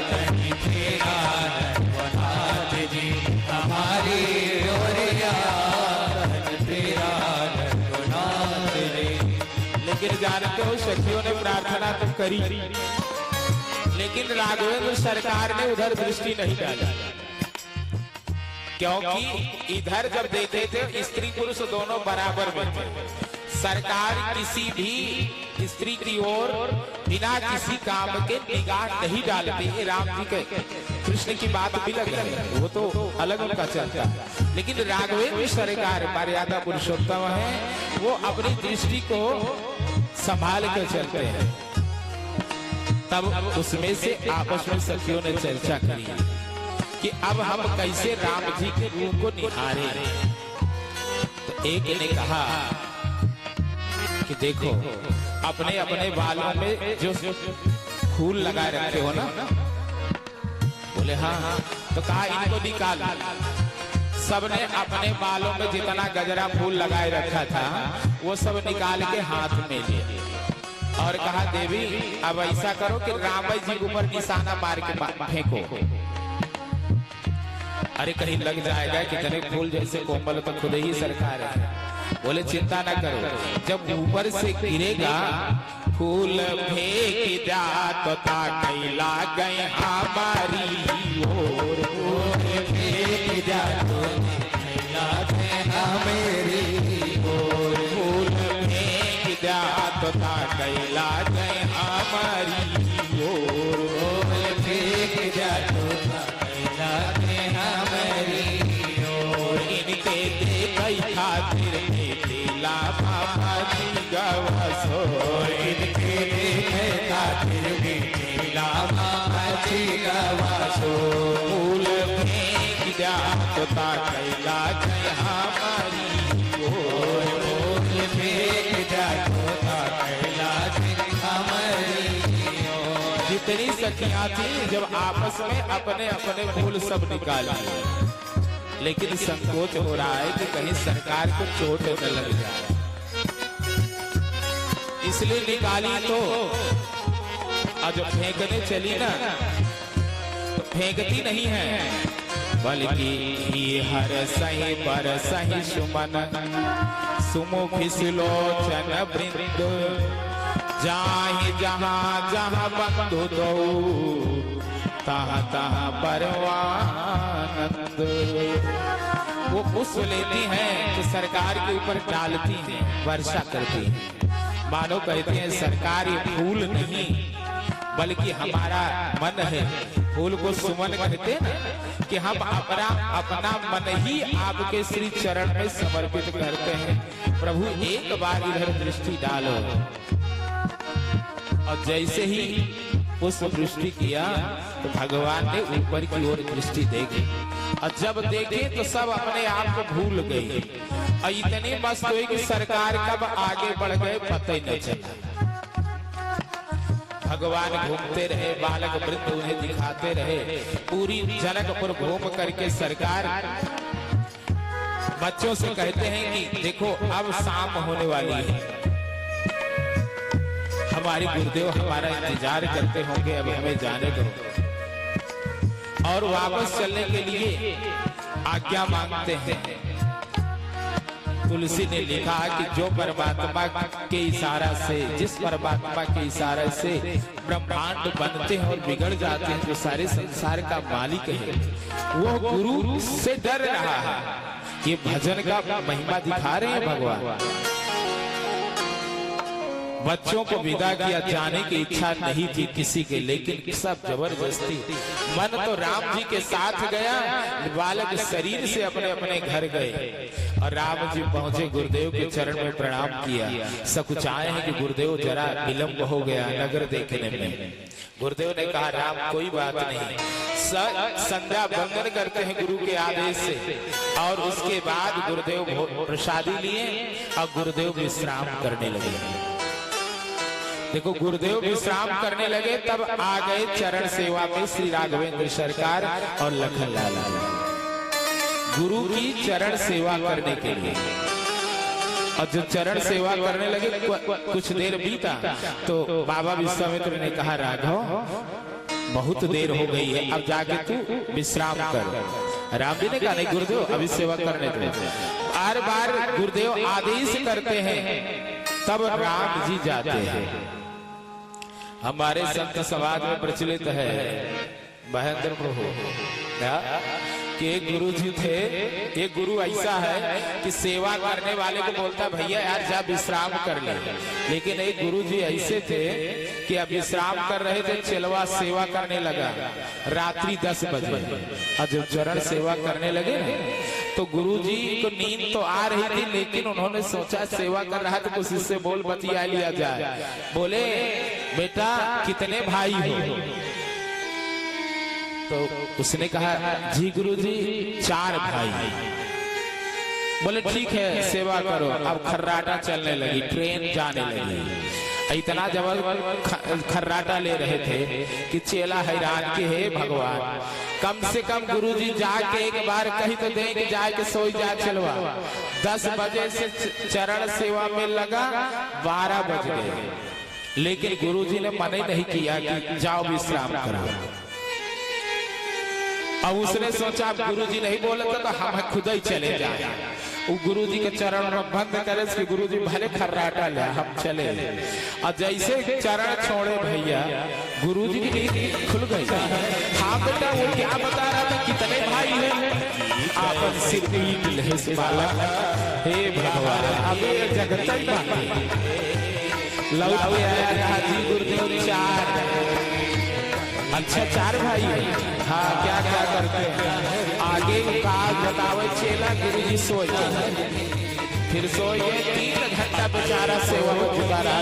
तनी फेरा रघुनाथ जी हमारी ओरिया, तनी फेरा रघुनाथ जी।
लेकिन जानते हो सखियों ने प्रार्थना तो करी, लेकिन राघवेंद्र सरकार ने उधर दृष्टि नहीं डाली, क्योंकि इधर जब देखे थे स्त्री पुरुष दोनों बराबर में थे। सरकार किसी भी स्त्री की ओर बिना किसी काम के निगाह नहीं डालती है। राम जी के कृष्ण की बात भी लग रही है, वो तो अलग उनका चलता है, लेकिन राघवेंद्र सरकार मर्यादा पुरुषोत्तम है, वो अपनी दृष्टि को संभाल कर चलते हैं। तब उसमें से आपस में सखियों ने चर्चा करी कि अब हम कैसे राम जी के रूप को निहारे। तो एक ने कहा कि देखो अपने अपने बालों में जो फूल लगाए रखे हो ना, बोले हाँ, तो कहा इनको निकाल। सबने अपने बालों में जितना गजरा फूल लगाए रखा था वो सब निकाल के हाथ में लिए और कहा देवी अब ऐसा करो कि राम जी के ऊपर निशाना मार के फेंको। अरे कहीं लग जाएगा, कितने फूल जैसे कोमल तो खुद ही सरकार है। बोले चिंता ना करो, जब ऊपर से गिरेगा फूल फेंक जा तो ताकैला गए हमारी ओर,
फेंक जा तो ताकैला गए हमारी ओर,
फूल फेंक जा तो ताकैला गए हमारी ओर,
फेंक जा तो ताकैला गए हमारी ओर।
इनके देख खातिर मिथिला बाबा जी गवसो,
इनके देखे खातिर मिथिला बाबा जी गवसो,
फूल फेंक जा तो ताकैला गए हमारी ओर,
फूल फेंक जा तो ताकैला गए हमारी ओर।
जितनी सखियां थी जब आपस में अपने अपने फूल सब निकाले, लेकिन संकोच हो रहा है कि कहीं सरकार को चोट न लग जाए, इसलिए निकाली। तो और जब फेंकने चली ना तो फेंकती नहीं है, बल्कि ही हर सही पर सही सुमन सुमुख लोचन वृंद, जाहि जहाँ जहाँ बंधु दो तहाँ तहाँ परवानंद। वो पुष्प लेती हैं तो सरकार के ऊपर डालती हैं, वर्षा करती हैं, मानो कहती हैं सरकार ये फूल नहीं बल्कि हमारा मन है। फूल को सुमन कहते हैं ना, कि हम अपना मन ही आपके श्री चरण में समर्पित करते हैं। प्रभु एक बार इधर दृष्टि डालो। और जैसे ही पुष्प वृष्टि किया तो भगवान ने ऊपर की ओर दृष्टि देखी और जब देखे तो सब अपने आप को भूल गए और इतने मस्त हुए कि सरकार कब आगे बढ़ गए पता ही न चला। भगवान घूमते रहे, बालक वृंद उन्हें दिखाते रहे, पूरी जनकपुर घूम करके सरकार बच्चों से कहते हैं कि देखो अब शाम होने वाली है, हमारे गुरुदेव हमारा इंतजार करते होंगे, अब हमें जाने दो। और वापस चलने के लिए आज्ञा मांगते हैं। तुलसी ने लिखा कि जो परमात्मा के इशारा से, जिस परमात्मा के इशारे से ब्रह्मांड बनते हैं और बिगड़ जाते हैं, जो सारे संसार का मालिक है, वो गुरु से डर रहा है। ये भजन का महिमा दिखा रहे हैं भगवान। बच्चों को विदा किया, जाने की इच्छा नहीं थी किसी के, लेकिन सब जबरदस्ती। मन तो राम जी के साथ गया, बालक शरीर से अपने अपने घर गए और राम जी पहुंचे, गुरुदेव के चरण में प्रणाम किया। सकुचाए हैं कि गुरुदेव जरा विलंब हो गया नगर देखने में। गुरुदेव ने कहा राम कोई बात नहीं, संध्या वंदन करते हैं गुरु के आदेश से। और उसके बाद गुरुदेव प्रसादी लिए और गुरुदेव विश्राम करने लगे। देखो गुरुदेव विश्राम करने लगे, तब आ गए चरण सेवा में श्री राघवेंद्र सरकार और लखन लाला गुरु की चरण सेवा करने के लिए। और जब चरण सेवा करने लगे कुछ देर बीता तो बाबा विश्वामित्र ने कहा राघव बहुत देर हो गई है, अब जाके तू विश्राम कर। राम जी ने कहा नहीं गुरुदेव अभी सेवा करने दो। बार बार गुरुदेव आदेश करते हैं, तब राम जी जाते हैं। हमारे संत समाज में प्रचलित है महेंद्र प्रभु कि एक गुरु जी थे। एक गुरु ऐसा है कि सेवा करने वाले को बोलता भैया यार जा विश्राम कर ले, लेकिन एक गुरु जी ऐसे थे कि अब विश्राम कर रहे थे, चलवा सेवा करने लगा रात्रि 10 बजे। और जब चरण सेवा करने लगे तो गुरु जी को नींद तो आ रही थी, लेकिन उन्होंने सोचा सेवा कर रहा तो कुछ इससे बोल बतिया लिया जाए। बोले बेटा कितने भाई हो? तो उसने कहा जी गुरुजी 4 भाई। बोले ठीक है सेवा करो। अब खर्राटा चलने लगी, ट्रेन जाने लगी। इतना जबरदस्त खर्राटा ले रहे थे कि चेला हैरान के हे भगवान, कम से कम गुरुजी जाके एक बार कही तो दे कि जाके सोई जा चलवा। 10 बजे से चरण सेवा में लगा, 12 बज गए, लेकिन गुरुजी ने मना नहीं किया कि जाओ विश्राम करो। अब उसने सोचा गुरुजी नहीं बोले तो हम खुद ही चले जाए। वो गुरुजी के चरण में बंद करे कि गुरुजी भले खर्राटा ले हम चले। और जैसे चरण छोड़े भैया गुरुजी की नींद खुल गई। हाँ बेटा वो क्या बता रहा था कितने भाई हैं? आपन सिर पीट ले बालक, हे भगवान अबे जगत ही लौट के आया जी गुरुदेव 4। अच्छा 4 भाई है। हाँ क्या क्या करते हैं आगे का बतावे चेला। गुरुजी सोए, फिर सोए 3 घंटा बेचारा सेवा में जुटा रहा।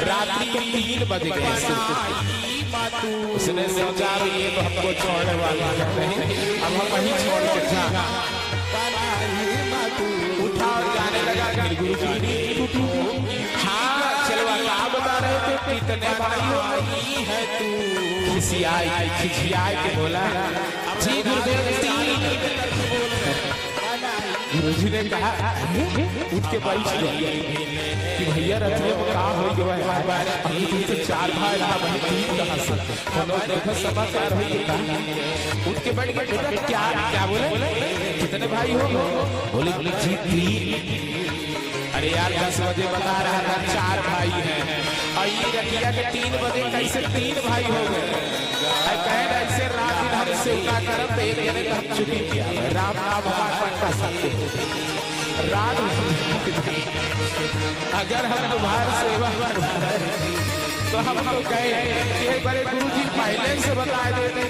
रात्रि के 3 बज गए। उसने सोचा ये तो हमको छोड़ने वाला नहीं, अब हम वहीं छोड़ के जा। उठा और जाने लगा। गुरुजी हाँ चलवा क्या बता रहे थे कितने भाई है तू? खिसियाई के बोला जी गुरुदेव 3। गुरुजी ने कहा उठ के बैठ गया कि भैया रथ में क्या हो गया है? अभी तो 4 भाई था, वही 3 कहां से? देखो समाचार हो गया। उठ के बैठ गया। बेटा क्या क्या बोले कितने भाई हो? बोले जी 3। अरे यार 10 बजे बता रहा था 4 भाई हैं, और ये रखिया के 3 बजे कैसे 3 भाई हो गए? कह ऐसे रात दिन हम सेवा करब तो एक जने तो हम चुकी किया राम नाम का सकते रात। अगर हम तुम्हारी सेवा कर तो हम तो कहे कि बड़े गुरु जी पहले से बता देते